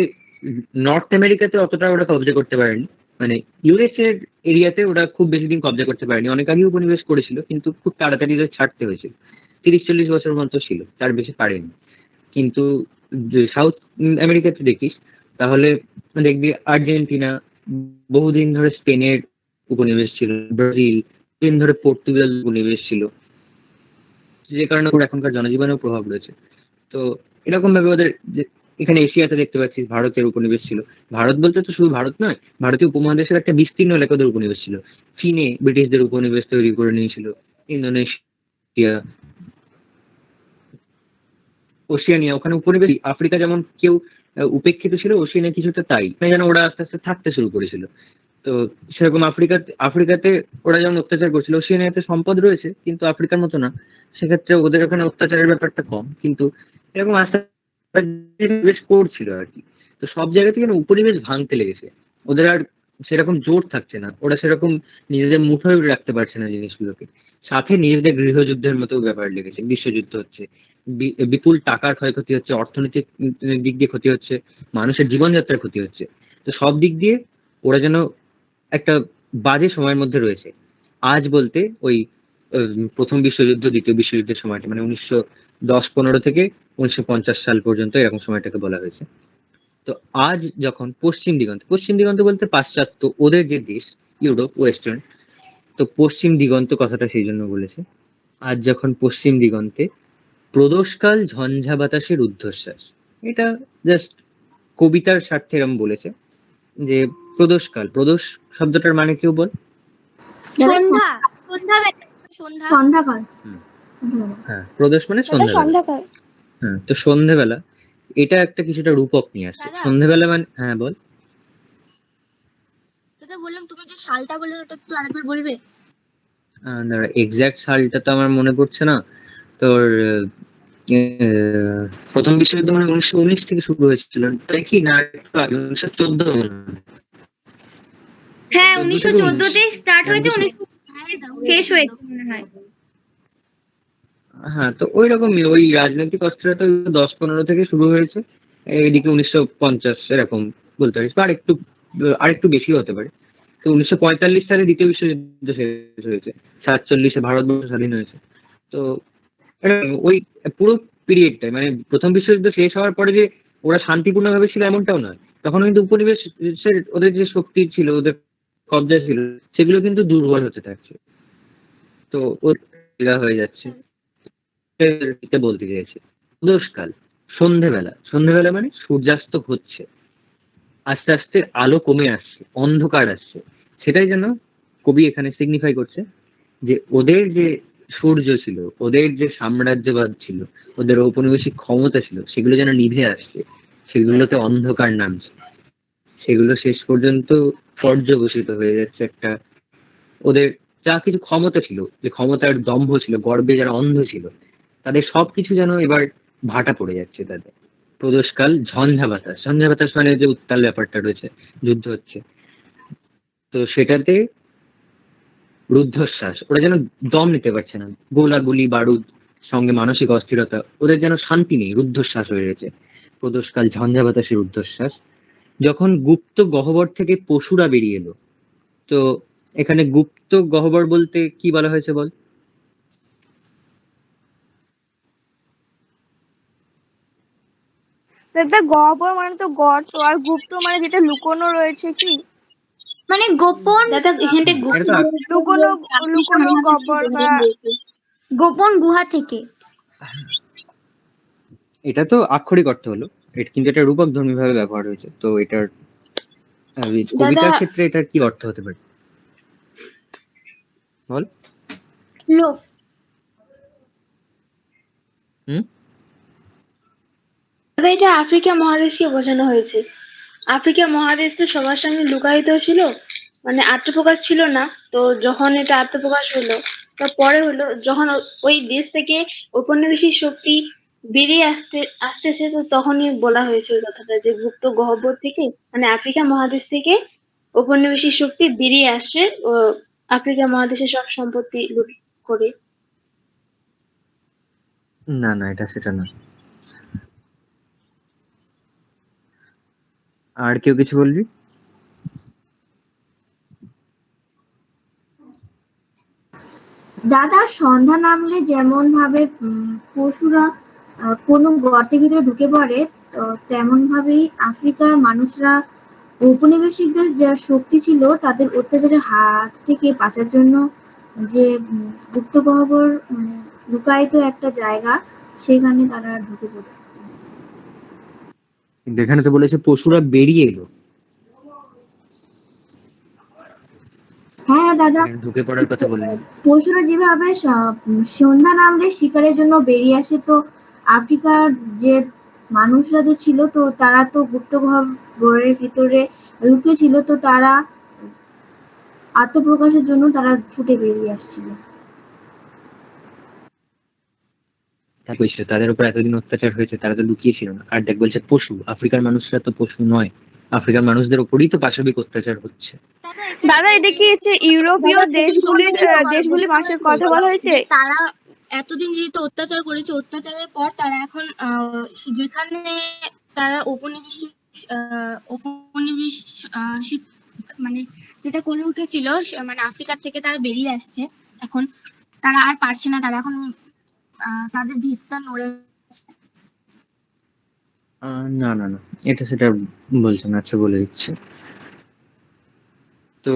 নর্থ আমেরিকাতে অতটা ওরা কবজা করতে পারেনি, মানে ইউএস এর এরিয়াতে ওরা খুব বেশি দিন কবজা করতে পারেনি। অনেক আগে উপনিবেশ করেছিল, কিন্তু খুব তাড়াতাড়ি ওদের ছাড়তে হয়েছিল। 30-40 বছর মতো ছিল, তার বেশি পারেনি। কিন্তু সাউথ আমেরিকাতে দেখিস তাহলে দেখবি আর্জেন্টিনা বহুদিন ধরে স্পেনের উপনিবেশ ছিল, ব্রাজিল দিন ধরে পর্তুগাল উপনিবেশ ছিল, যে কারণে ওর এখনকার জনজীবনেও প্রভাব রয়েছে। তো এরকম ভাবে ওদের এখানে এশিয়াতে দেখতে পাচ্ছি ভারতের উপনিবেশ ছিল। ভারত বলতে তো শুধু ভারত নয়, ভারতীয় উপমহাদেশের একটা বিস্তীর্ণ এলাকা ওদের উপনিবেশ ছিল। চীনে ব্রিটিশদের উপনিবেশ তৈরি করে নিয়েছিল, ইন্দোনেশিয়া, ওশিয়ানিয়া, ওখানে উপনিবেশ। আফ্রিকা যেমন কেউ উপেক্ষিত ছিল, ওশিয়ানিয়া কিছুটা তাই, যেন ওরা আস্তে আস্তে থাকতে শুরু করেছিল। তো সেরকম আফ্রিকাতে ওরা যেমন অত্যাচার করছিল, ওশিয়ানিয়াতে সম্পদ রয়েছে কিন্তু আফ্রিকার মতো না, সেক্ষেত্রে ওদের ওখানে অত্যাচারের ব্যাপারটা কম, কিন্তু এরকম আস্তে আস্তে বেশ করছিল আর কি। তো সব জায়গা থেকে উপনিবেশ ভাঙতে লেগেছে, ওদের আর সেরকম জোর থাকছে না, ওরা সেরকম নিজেদের মুঠোয় রাখতে পারছে না জিনিসগুলোকে। সাথে নিজেদের গৃহযুদ্ধের মতো ব্যাপার লেগেছে, বিশ্বযুদ্ধ হচ্ছে, বিপুল টাকার ক্ষয়ক্ষতি হচ্ছে, অর্থনৈতিক দিক দিয়ে ক্ষতি হচ্ছে, মানুষের জীবনযাত্রার ক্ষতি হচ্ছে। তো সব দিক দিয়ে ওরা যেন একটা বাজে সময়ের মধ্যে রয়েছে। আজ বলতে ওই প্রথম বিশ্বযুদ্ধ, দ্বিতীয় বিশ্বযুদ্ধের সময়টা, মানে 1910-15 থেকে 1950 সাল পর্যন্ত এরকম সময়টাকে বলা হয়েছে। তো আজ যখন পশ্চিম দিগন্ত বলতে পাশ্চাত্য, ওদের যে দেশ ইউরোপ, ওয়েস্টার্ন, তো পশ্চিম দিগন্ত কথাটা সেই জন্য বলেছে। আজ যখন পশ্চিম দিগন্তে প্রদোষকাল ঝঞ্ঝা বাতাসের ঊর্ধ্বশ্বাস, এটা জাস্ট কবিতার স্বার্থে এরম বলেছে যে প্রদোষকাল, প্রদোষ শব্দটার মানে কেউ বল? সন্ধ্যাবেলা। সন্ধ্যাকাল। হ্যাঁ, প্রদোষ মানে সন্ধ্যাবেলা। সন্ধ্যাকাল। হ্যাঁ, তো সন্ধ্যাবেলা এটা একটা কিছুটা রূপক নিয়ে আসছে। দাদা। সন্ধ্যাবেলা মানে, হ্যাঁ বল। দাদা বললাম, তুমি যে সালটা বললে ওটা একটু আরেকবার বলবে? দাঁড়া, এক্সাক্ট সালটা তো আমার মনে পড়ছে না। তোর প্রথম বিশ্বযুদ্ধ মানে 1919 থেকে শুরু হয়েছিল, তাই কি না? একটু আগে 1914 মনে হয়। হ্যাঁ, 1914 1914 তে স্টার্ট হয়েছে, 1919 হ্যাঁ দাদা, শেষ হয়েছে মনে হয়। হ্যাঁ, তো ওই রকমই ওই রাজনৈতিক অস্থিরতা 10-15 থেকে শুরু হয়েছে, এদিকে 1950 এরকম বলতে পারিস, বা আরেকটু বেশি হতে পারে। তো 1945 সালে দ্বিতীয় বিশ্বযুদ্ধ শেষ হয়েছে, 47-এ ভারতবর্ষ স্বাধীন হয়েছে। তো ওই পুরো পিরিয়ডটাই, মানে প্রথম বিশ্বযুদ্ধ শেষ হওয়ার পরে যে ওরা শান্তিপূর্ণভাবে ছিল এমনটাও নয়, তখন কিন্তু উপনিবেশের ওদের যে শক্তি ছিল, ওদের কবজা ছিল, সেগুলো কিন্তু দুর্বল হতে থাকছে। তো ওর হয়ে যাচ্ছে, এটা বলতে চাইছি। প্রদোষকাল, সন্ধেবেলা মানে সূর্যাস্ত হচ্ছে, আস্তে আস্তে আলো কমে আসছে, অন্ধকার আসছে, সেটাই যেন কবি এখানে সিগনিফাই করছে যে ওদের যে সূর্য ছিল, ওদের যে সাম্রাজ্যবাদ ছিল, ওদের ঔপনিবেশিক ক্ষমতা ছিল, সেগুলো যেন নিভে আসছে, সেগুলোতে অন্ধকার নামছে, সেগুলো শেষ পর্যন্ত পর্যবসিত হয়ে যাচ্ছে একটা, ওদের যা কিছু ক্ষমতা ছিল, যে ক্ষমতার দম্ভ ছিল, গর্বে যারা অন্ধ ছিল, তাদের সবকিছু যেন এবার ভাটা পড়ে যাচ্ছে তাদের। প্রদোষকাল, ঝঞ্ঝা বাতাস মানে যে উত্তাল ব্যাপারটা রয়েছে, যুদ্ধ হচ্ছে, তো সেটাতে রুদ্ধশ্বাস, ওরা যেন দম নিতে পারছে না, গোলাগুলি বারুদ সঙ্গে মানসিক অস্থিরতা, ওদের যেন শান্তি নেই, রুদ্ধশ্বাস হয়ে গেছে। প্রদোষকাল, ঝঞ্ঝা বাতাসের রুদ্ধশ্বাস। যখন গুপ্ত গহ্বর থেকে পশুরা বেরিয়ে এলো, তো এখানে গুপ্ত গহ্বর বলতে কি বলা হয়েছে বল? দাদা গহ্বর মানে তো গর্ত, আর গুপ্ত মানে যেটা লুকোনো রয়েছে কি? মানে গোপন দাদা এখানটা এটা তো লুকোনো লুকোনো গহ্বর বা গোপন গুহা থেকে। এটা তো আক্ষরিক অর্থ হলো, কিন্তু এটা রূপক ধর্মী ভাবে ব্যবহার হয়েছে, তো এটার কবিতার ক্ষেত্রে এটার কি অর্থ হতে পারে বল? লোক। দাদা এটা আফ্রিকা মহাদেশকে বোঝানো হয়েছে। আফ্রিকা মহাদেশ তো সবার সামনে লুকায়িত ছিল, মানে আত্মপ্রকাশ ছিল না। তো যখন এটা আত্মপ্রকাশ হলো, তো পরে হলো যখন ওই দেশ থেকে ঔপনিবেশিক শক্তি বেরিয়ে আসতেছে, তো তখনই বলা হয়েছে ওই কথাটা, যে গুপ্ত গহ্বর থেকে মানে আফ্রিকা মহাদেশ থেকে ঔপনিবেশিক শক্তি বেরিয়ে আসছে ও আফ্রিকা মহাদেশের সব সম্পত্তি লুট করে। না না, এটা সেটা না। আর কেউ কিছু বলবি? দাদা সন্ধ্যা নামলে যেমন ভাবে পশুরা কোনো গর্তের ভিতরে ঢুকে পড়ে, তো তেমন ভাবেই আফ্রিকার মানুষরা ঔপনিবেশিকদের যা শক্তি ছিল তাদের অত্যাচারের হাত থেকে বাঁচার জন্য যে গুপ্ত গহ্বর মানে লুকায়িত একটা জায়গা, সেখানে তারা ঢুকে পড়ে। কিন্তু এখানে তো বলেছে পশুরা বেরিয়ে এলো, হ্যাঁ দাদা, এখানে ঢুকে পড়ার কথা বললেন। পশুরা যেভাবে সন্ধ্যা নামলে শিকারের জন্য বেরিয়ে আসে, তো আফ্রিকার যে মানুষরা যে ছিল, তো তারা তো গুপ্ত গহ্বরের ভিতরে লুকিয়ে ছিল, তো তারা আত্মপ্রকাশের জন্য তারা ছুটে বেরিয়ে আসছিল। তাদের উপর এতদিন অত্যাচার হয়েছে, তারা তো লুকিয়ে ছিল না। আর দেখ বলছে পশু, আফ্রিকার মানুষরা তো পশু নয়, আফ্রিকার মানুষদের উপরই তো পাশবিক অত্যাচার হচ্ছে। দাদা এটা কি হচ্ছে ইউরোপীয় দেশগুলি মানুষের কথা বলা হয়েছে? তারা এতদিন যেহেতু অত্যাচার করেছে, অত্যাচারের পর তারা এখন যেখানে তারা ঔপনিবেশিক মানে যেটা করে উঠেছিল, মানে আফ্রিকা থেকে তারা বেরিয়ে আসছে, এখন তারা আর পারছে না, তারা এখন তাদের ভিতটা নড়ে। না না না, এটা সেটা বলছে না। আচ্ছা বলে দিচ্ছে। তো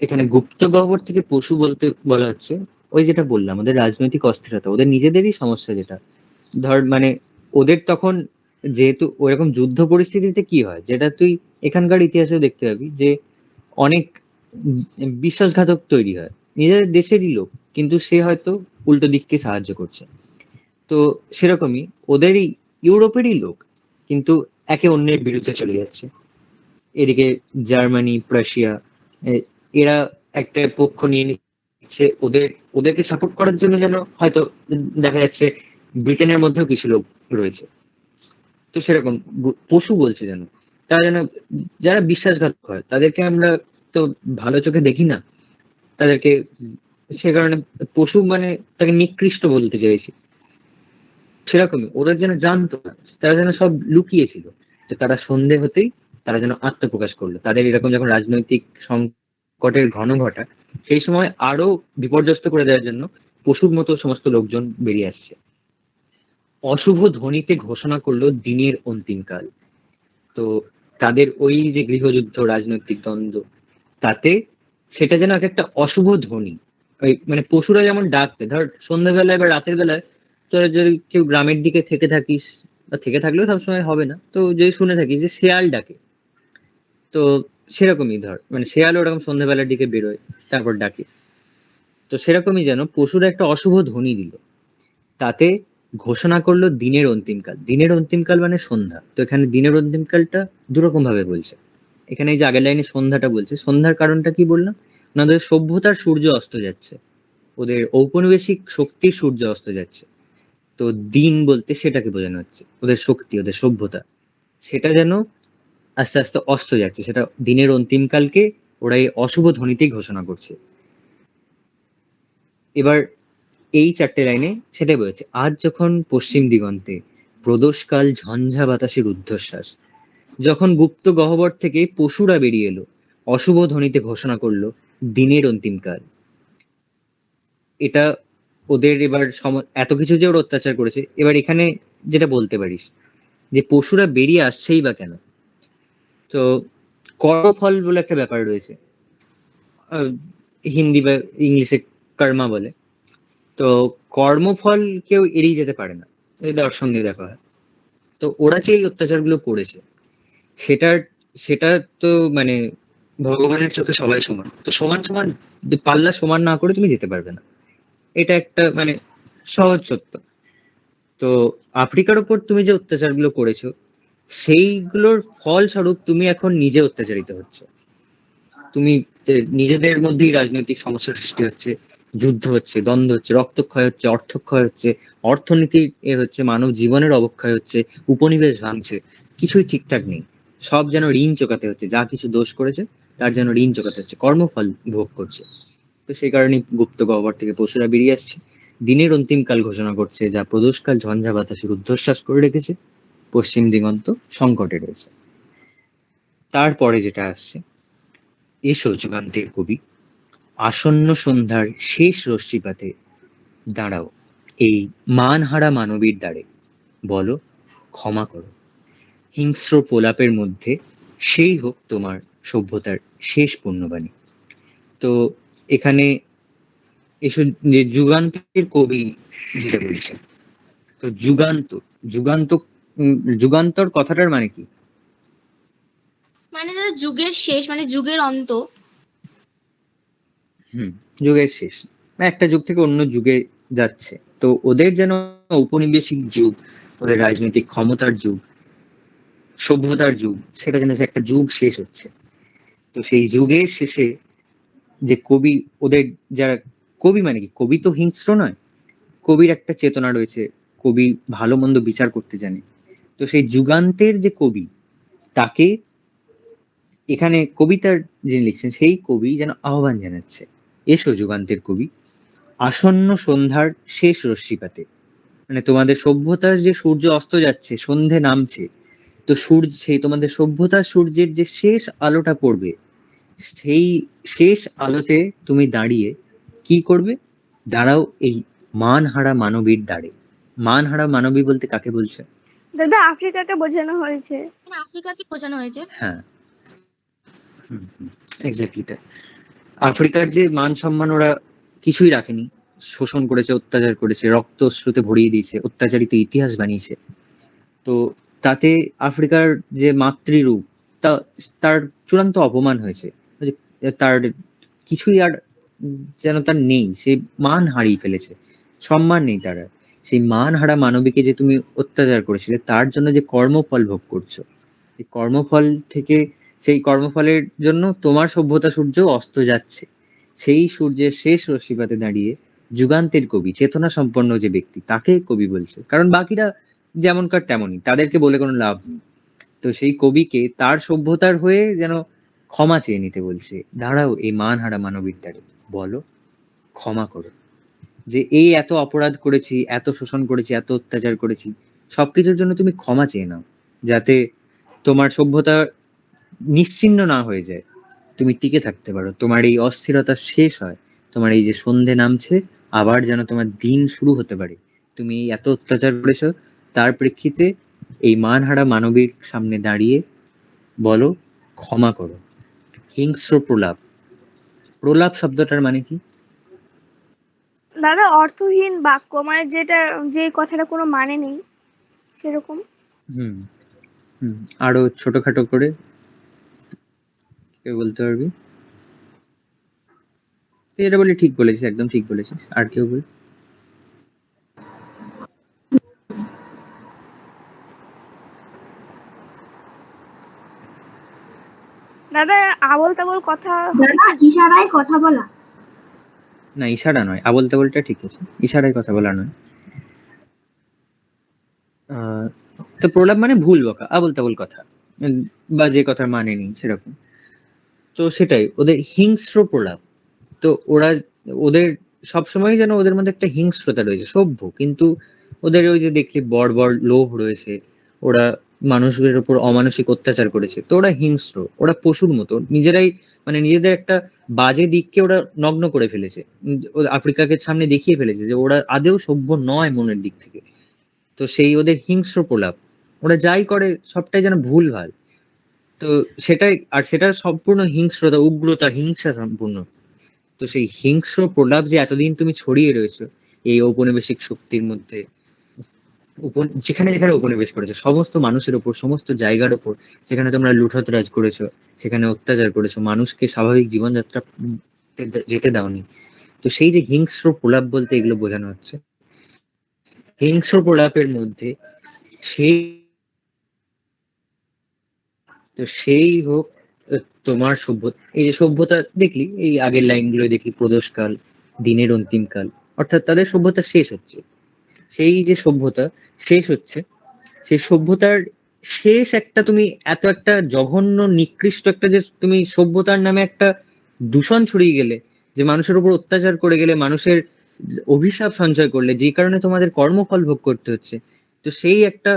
এখানে গুপ্ত গহ্বর থেকে পশু বলতে বলা হচ্ছে ওই যেটা বললাম, ওদের রাজনৈতিক অস্থিরতা, ওদের নিজেদেরই সমস্যা, যেটা ধর মানে ওদের তখন যেহেতু ওইরকম যুদ্ধ পরিস্থিতিতে কি হয়, যেটা তুই এখানকার ইতিহাসেও দেখতে পাবি, যে অনেক বিশ্বাসঘাতক তৈরি হয়, নিজেদের দেশেরই লোক কিন্তু সে হয়তো উল্টো দিককে সাহায্য করছে। তো সেরকমই ওদেরই ইউরোপেরই লোক কিন্তু একে অন্যের বিরুদ্ধে চলে যাচ্ছে। এদিকে জার্মানি, রাশিয়া, এরা একটা পক্ষ নিয়ে নিচ্ছে, ওদেরকে সাপোর্ট করার জন্য যেন হয়তো দেখা যাচ্ছে ব্রিটেনের মধ্যেও কিছু লোক রয়েছে। তো সেরকম পশু বলছে যেন, তারা যেন যারা বিশ্বাসঘাতক হয় তাদেরকে আমরা তো ভালো চোখে দেখি না, তাদেরকে সে কারণে পশু মানে তাকে নিকৃষ্ট বলতে চাইছি। সেরকমই ওরা যেন জানতো না, তারা যেন সব লুকিয়েছিল, যে তারা সন্ধে হতেই তারা যেন আত্মপ্রকাশ করলো। তাদের এরকম যখন রাজনৈতিক সংকটের ঘন ঘটা, সেই সময় আরো বিপর্যস্ত করে দেওয়ার জন্য পশুর মতো সমস্ত লোকজন বেরিয়ে আসছে। অশুভ ধ্বনিতে ঘোষণা করলো দিনের অন্তিম কাল। তো তাদের ওই যে গৃহযুদ্ধ, রাজনৈতিক দ্বন্দ্ব, তাতে সেটা যেন এক একটা অশুভ ধ্বনি। ওই মানে পশুরা যেমন ডাকতে, ধর সন্ধ্যাবেলায় বা রাতের বেলায় তোরা যদি কেউ গ্রামের দিকে থেকে থাকিস, বা থেকে থাকলেও সবসময় হবে না, তো যদি শুনে থাকিস যে শেয়াল ডাকে, তো সেরকমই ধর মানে শেয়াল ওরকম সন্ধ্যাবেলার দিকে বেরোয়, তারপর ডাকে। তো সেরকমই যেন পশুরা একটা অশুভ ধ্বনি দিল, তাতে ঘোষণা করলো দিনের অন্তিমকাল। দিনের অন্তিমকাল মানে সন্ধ্যা। তো এখানে দিনের অন্তিমকালটা দুরকম ভাবে বলছে। এখানে এই যে আগের লাইনে সন্ধ্যাটা বলছে, সন্ধ্যার কারণটা কি বললাম না, ওদের সভ্যতার সূর্য অস্ত যাচ্ছে, ওদের ঔপনিবেশিক শক্তির সূর্য অস্ত যাচ্ছে। তো দিন বলতে সেটাকে বোঝানো হচ্ছে, ওদের শক্তি, ওদের সভ্যতা, সেটা যেন আস্তে আস্তে অস্ত যাচ্ছে, সেটা দিনের অন্তিমকালকে ওরা এই অশুভ ধ্বনিতেই ঘোষণা করছে। এবার এই চারটে লাইনে সেটাই বলেছে, আজ যখন পশ্চিম দিগন্তে প্রদোষকাল ঝঞ্ঝা বাতাসের ঊর্ধ্বশ্বাস, যখন গুপ্ত গহ্বর থেকে পশুরা বেরিয়ে এলো, অশুভ ধ্বনিতে ঘোষণা করলো দিনের অন্তিমকাল। এটা ওদের এবার এত কিছু যে ওরা অত্যাচার করেছে, এবার এখানে যেটা বলতে পারিস যে পশুরা বেরিয়ে আসছেই বা কেন। তো কর্মফল বলে একটা ব্যাপার রয়েছে, আহ, হিন্দি বা ইংলিশে কর্মা বলে। তো কর্মফল কেউ এড়িয়ে যেতে পারে না, এই দর্শন দিয়ে দেখা হয়। তো ওরা যে এই অত্যাচারগুলো করেছে, সেটার সেটা তো মানে ভগবানের চোখে সবাই সমান। তো সমান সমান পাল্লা সমান না করে তুমি যেতে পারবে না, এটা একটা মানে সহজ সত্য। তো আফ্রিকার উপর তুমি যে অত্যাচারগুলো করেছো, সেইগুলোর ফলস্বরূপ তুমি এখন নিজে অত্যাচারিত হচ্ছ। তুমি নিজেদের মধ্যেই রাজনৈতিক সমস্যার সৃষ্টি হচ্ছে, যুদ্ধ হচ্ছে, দ্বন্দ্ব হচ্ছে, রক্তক্ষয় হচ্ছে, অর্থক্ষয় হচ্ছে, অর্থনীতির হচ্ছে, মানব জীবনের অবক্ষয় হচ্ছে, উপনিবেশ ভাঙছে, কিছুই ঠিকঠাক নেই। সব যেন ঋণ চোকাতে হচ্ছে, যা কিছু দোষ করেছে তার যেন ঋণ চোকাতে হচ্ছে, কর্মফল ভোগ করছে। তো সেই কারণে গুপ্ত গহ্বর থেকে পশুরা বেরিয়ে আসছে, দিনের অন্তিমকাল ঘোষণা করছে, যা প্রদোষকাল ঝঞ্ঝা বাতাসের ঊর্ধ্বশ্বাস করে রেখেছে, পশ্চিম দিগন্ত সংকটে রয়েছে। তারপরে যেটা আসছে, এসো যুগান্তের কবি, আসন্ন সন্ধ্যার শেষ রশ্মিপাতে দাঁড়াও এই মানহারা মানবীর দ্বারে, বলো ক্ষমা করো, হিংস্র প্রলাপের মধ্যে সেই হোক তোমার সভ্যতার শেষ পুণ্যবাণী। তো এখানে এসো যে যুগান্তের কবি যেটা বলছেন, তো যুগান্ত, যুগান্ত যুগান্তর কথাটার মানে কি? মানে দাদা যুগের শেষ মানে যুগের অন্ত। যুগের শেষ, একটা যুগ থেকে অন্য যুগে যাচ্ছে। তো ওদের যেন ঔপনিবেশিক যুগ, ওদের রাজনৈতিক ক্ষমতার যুগ, সভ্যতার যুগ, সেটা যেন একটা যুগ শেষ হচ্ছে। তো সেই যুগের শেষে যে কবি, ওদের যারা কবি মানে কি, কবি তো হিংস্র নয়, কবির একটা চেতনা রয়েছে, কবি ভালো মন্দ বিচার করতে জানে। তো সেই যুগান্তের যে কবি, তাকে এখানে কবিতার যিনি লিখছেন সেই কবি যেন আহ্বান জানাচ্ছে, এসো যুগান্তের কবি, আসন্ন সন্ধ্যার শেষ রশ্মিপাতে। মানে তোমাদের সভ্যতার যে সূর্য অস্ত যাচ্ছে, সন্ধে নামছে, তো সূর্য সেই তোমাদের সভ্যতার সূর্যের যে শেষ আলোটা পড়বে, সেই শেষ আলোতে তুমি দাঁড়িয়ে কি করবে? দাঁড়াও এই মানহারা মানবীর দ্বারে। মানহারা মানবী বলতে কাকে বলছে? দাদা আফ্রিকাকে বোঝানো হয়েছে। মানে আফ্রিকাকে বোঝানো হয়েছে। হ্যাঁ, এক্স্যাক্টলি তাই। আফ্রিকার যে মান সম্মান ওরা কিছুই রাখেনি, শোষণ করেছে, অত্যাচার করেছে, রক্ত অশ্রুতে ভরিয়ে দিয়েছে, অত্যাচারিত ইতিহাস বানিয়েছে। তো তাতে আফ্রিকার যে মাতৃরূপ, তা তার চূড়ান্ত অপমান হয়েছে। তার কিছুই আর যেন তার নেই, সে মান হারিয়ে ফেলেছে, সম্মান নেই তার আর। সেই মান হারা মানবীকে যে তুমি অত্যাচার করেছিলে, তার জন্য যে কর্মফল ভোগ করছো, এই কর্মফল থেকে, সেই কর্মফলের জন্য তোমার সভ্যতা সূর্য অস্ত যাচ্ছে। সেই সূর্যের শেষ রশ্মিপাতে দাঁড়িয়ে যুগান্তের কবি, চেতনা সম্পন্ন যে ব্যক্তি, তাকে কবি বলছে। কারণ বাকিরা যেমনকার তেমনই, তাদেরকে বলে কোনো লাভ নেই। তো সেই কবিকে তার সভ্যতার হয়ে যেন ক্ষমা চেয়ে নিতে বলছে, দাঁড়াও এই মানহারা মানবীর দ্বারে, বলো ক্ষমা করো। যে এই এত অপরাধ করেছি, এত শোষণ করেছি, এত অত্যাচার করেছি, সবকিছুর জন্য তুমি ক্ষমা চেয়ে নাও, যাতে তোমার সভ্যতা নিশ্চিহ্ন না হয়ে যায়, তুমি টিকে থাকতে পারো, তোমার এই অস্থিরতা শেষ হয়, তোমার এই যে সন্ধে নামছে আবার যেন তোমার দিন শুরু হতে পারে। তুমি এই এত অত্যাচার করেছো, তার প্রেক্ষিতে এই মানহারা মানবীর সামনে দাঁড়িয়ে বলো ক্ষমা করো। হিংস্র প্রলাপ। প্রলাপ শব্দটার মানে কি? দাদা অর্থহীন বাক্য, মানে যেটা, যে কথাটা কোনো মানে নেই সেরকম। হুম হুম আরো ছোটখাটো করে কেউ বলতে পারবি? তুই এটা বলি ঠিক বলেছিস, একদম ঠিক বলেছিস। আর কেউ বল। দাদা আবোল তাবোল কথা দাদা ইশারায় কথা বলা। না, ইশারা নয়, আবোল তাবোলটা ঠিক আছে, ইশারায় কথা বলা নয়। তো প্রলাপ মানে ভুল বকা, আবোল তাবোল কথা, বা যে কথার মানে নেই সেরকম। তো সেটাই ওদের হিংস্র প্রলাপ। তো ওরা, ওদের সবসময় যেন ওদের মধ্যে একটা হিংস্রতা রয়েছে, সভ্য কিন্তু ওদের ওই যে দেখলি বর্বর লোভ রয়েছে। ওরা মানুষের উপর অমানসিক অত্যাচার করেছে, তো ওরা হিংস্র, ওরা পশুর মতো নিজেরাই, মানে নিজেদের একটা বাজে দিককে ওরা নগ্ন করে ফেলেছে। আফ্রিকাকে সামনে দেখিয়ে ফেলেছে যে ওরা আদেও সভ্য নয় মনের দিক থেকে। তো সেই ওদের হিংস্র প্রলাপ, ওরা যাই করে সবটাই যেন ভুলভাল। তো সেটাই, আর সেটা সম্পূর্ণ হিংস্রতা, উগ্রতা, হিংসা সম্পূর্ণ। তো সেই হিংস্র প্রলাপ যে এতদিন তুমি ছড়িয়ে রয়েছো এই ঔপনিবেশিক শক্তির মধ্যে, যেখানে যেখানে উপনিবেশ করেছো সমস্ত মানুষের উপর, সমস্ত জায়গার উপর, সেখানে তোমরা লুঠতরাজ করেছো, সেখানে অত্যাচার করেছো, মানুষকে স্বাভাবিক জীবনযাত্রা যেতে দাওনি। তো সেই যে হিংস্র প্রলাপ বলতে এগুলো বোঝানো হচ্ছে। হিংস্র প্রলাপের মধ্যে সেই, তো সেই হোক তোমার সভ্যতা, এই যে সভ্যতা দেখলি, এই আগের লাইনগুলো দেখলি, প্রদোষকাল, দিনের অন্তিমকাল, অর্থাৎ তাদের সভ্যতা শেষ হচ্ছে। সেই যে সভ্যতা শেষ হচ্ছে, সেই সভ্যতার শেষ একটা, তুমি এত একটা জঘন্য নিকৃষ্ট একটা, যে তুমি সভ্যতার নামে একটা দূষণ ছড়িয়ে গেলে, যে মানুষের উপর অত্যাচার করে গেলে, মানুষের অভিশাপ সঞ্চয় করলে, যে কারণে তোমাদের কর্মফল ভোগ করতে হচ্ছে। তো সেই একটা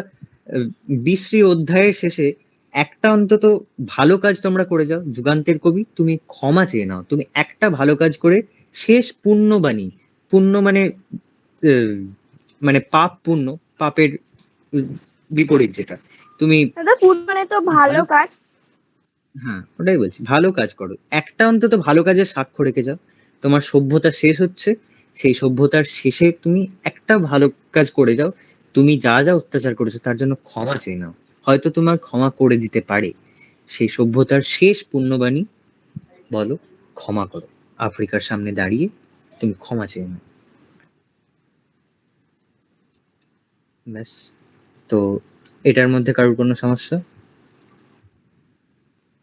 বিশ্রী অধ্যায়ের শেষে একটা অন্তত ভালো কাজ তোমরা করে যাও। যুগান্তের কবি, তুমি ক্ষমা চেয়ে নাও, তুমি একটা ভালো কাজ করে শেষ পুণ্যবাণী, পুণ্য মানে আহ, মানে পাপ পুণ্য, পাপের বিপরীত যেটা, তুমি দাদা পুণ্য মানে তো ভালো ভালো, কাজ। হ্যাঁ ওটাই বলছি, ভালো কাজ করো, একটা অন্তত ভালো কাজের সাক্ষ্য রেখে যাও। তোমার সভ্যতা শেষ হচ্ছে, সেই সভ্যতার শেষে তুমি একটা ভালো কাজ করে যাও। তুমি যা যা অত্যাচার করেছো তার জন্য ক্ষমা চেয়ে নাও, হয়তো তোমার ক্ষমা করে দিতে পারে। সেই সভ্যতার শেষ পুণ্যবাণী বলো ক্ষমা করো। আফ্রিকার সামনে দাঁড়িয়ে তুমি ক্ষমা চেয়ে নাও, ব্যাস। তো এটার মধ্যে কারোর কোনো সমস্যা?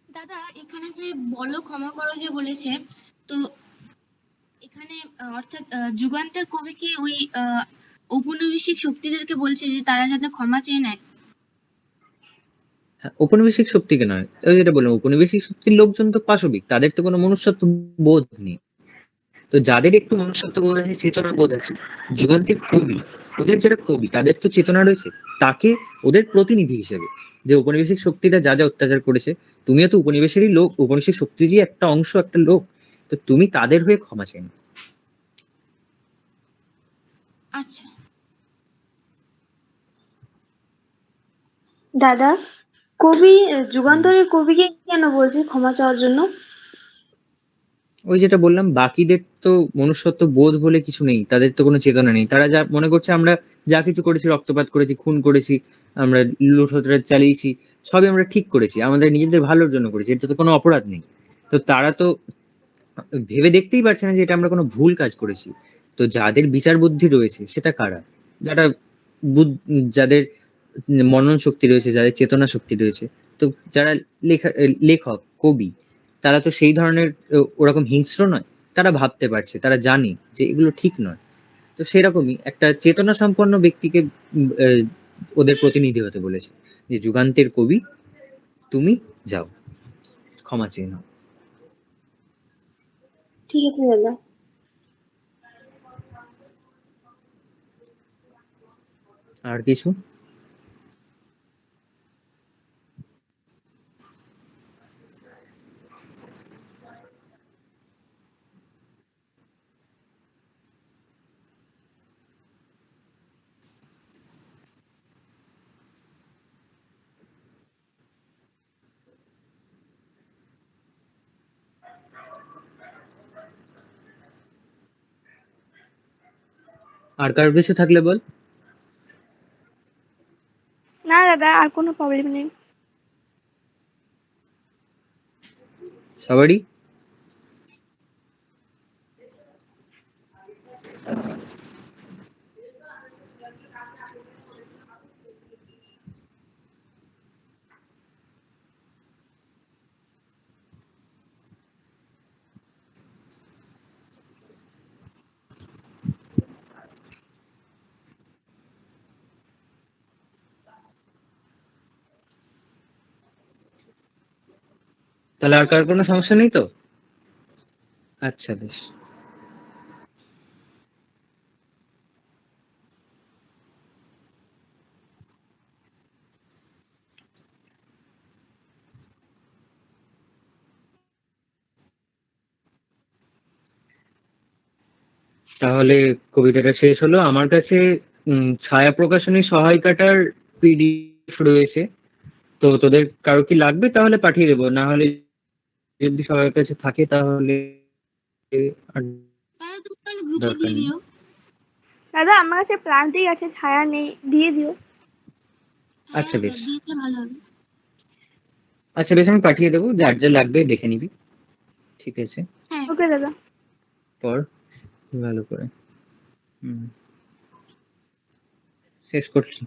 দাদা এখানে যে বলো ক্ষমা করো যে বলেছে, তো এখানে অর্থাৎ যুগান্তের কবি কি ওই ঔপনিবেশিক শক্তিদেরকে বলছে যে তারা যাতে ক্ষমা চেয়ে নেয়? হ্যাঁ, ঔপনিবেশিক শক্তিকে নয়, ওই যেটা বললাম, ঔপনিবেশিক শক্তির লোকজন তো পাশবিক, তাদের তো কোনো মনুষ্যত্ব বোধ নেই। তো যাদের একটু মনুষ্যত্ব বোধ আছে, চেতনা বোধ আছে, যুগান্তের কবি, ওদের যারা কবি তাদের তো চেতনা রয়েছে, তাকে ওদের প্রতিনিধি হিসেবে, যে ঔপনিবেশিক শক্তিটা যা যা অত্যাচার করেছে, তুমিও তো উপনিবেশেরই লোক, উপনিবেশিক শক্তিরই একটা অংশ, একটা লোক, তো তুমি তাদের হয়ে ক্ষমা চেয়ে নাও। আচ্ছা। দাদা কবি, যুগান্তরের কবিকে কেন বলছে ক্ষমা চাওয়ার জন্য? ওই যেটা বললাম, বাকিদের তো মনুষ্যত্ব বোধ বলে কিছু নেই, তাদের তো কোনো চেতনা নেই, তারা যা মনে করছে আমরা যা কিছু করেছি, রক্তপাত করেছি, খুন করেছি, আমরা লুঠতরাজ চালিয়েছি, সবই আমরা ঠিক করেছি, আমাদের নিজেদের ভালোর জন্য করেছি, এটা তো কোনো অপরাধ নেই। তো তারা তো ভেবে দেখতেই পারছে না যে এটা আমরা কোনো ভুল কাজ করেছি। তো যাদের বিচার বুদ্ধি রয়েছে সেটা কারা? যারা যাদের মনন শক্তি রয়েছে, যাদের চেতনা শক্তি রয়েছে, তো যারা লেখক, কবি, তারা তো সেই ধরনের ওরকম হিংস্র নয়। তারা ভাবতে পারছে, তারা জানে যে এগুলো ঠিক নয়। তো সেরকমই একটা চেতনা সম্পন্ন ব্যক্তিকে ওদের প্রতিনিধি হতে বলেছে, যে যুগান্তের কবি, তুমি যাও ক্ষমা চেয়ে নাও। ঠিক আছে দাদা। আর কিছু? আর কারোর কিছু থাকলে বল। না দাদা, আর কোনো প্রবলেম নেই। সবারই? তাহলে আর কার কোনো সমস্যা নেই তো? আচ্ছা বেশ। তাহলে কবিতাটা শেষ হলো। আমার কাছে ছায়া প্রকাশনী সহায়িকাটার পিডিএফ রয়েছে, তো তোদের কারো কি লাগবে তাহলে পাঠিয়ে দেবো, না হলে যদি সবার কাছে থাকে তাহলে আর তাহলে তুমি তাহলে গ্রুপে দরকার দিয়ে নেই। দিও। দাদা আমার কাছে প্লান্টেই আছে, ছায়া নেই, দিয়ে দিও। আচ্ছা হ্যাঁ বেশ। দিয়ে দিলে ভালো হবে। আচ্ছা বেশ, আমি পাঠিয়ে দেবো, যার যা লাগবে দেখে নিবি। ঠিক আছে, হ্যাঁ ওকে দাদা। পর ভালো করে। হুম, শেষ করছি।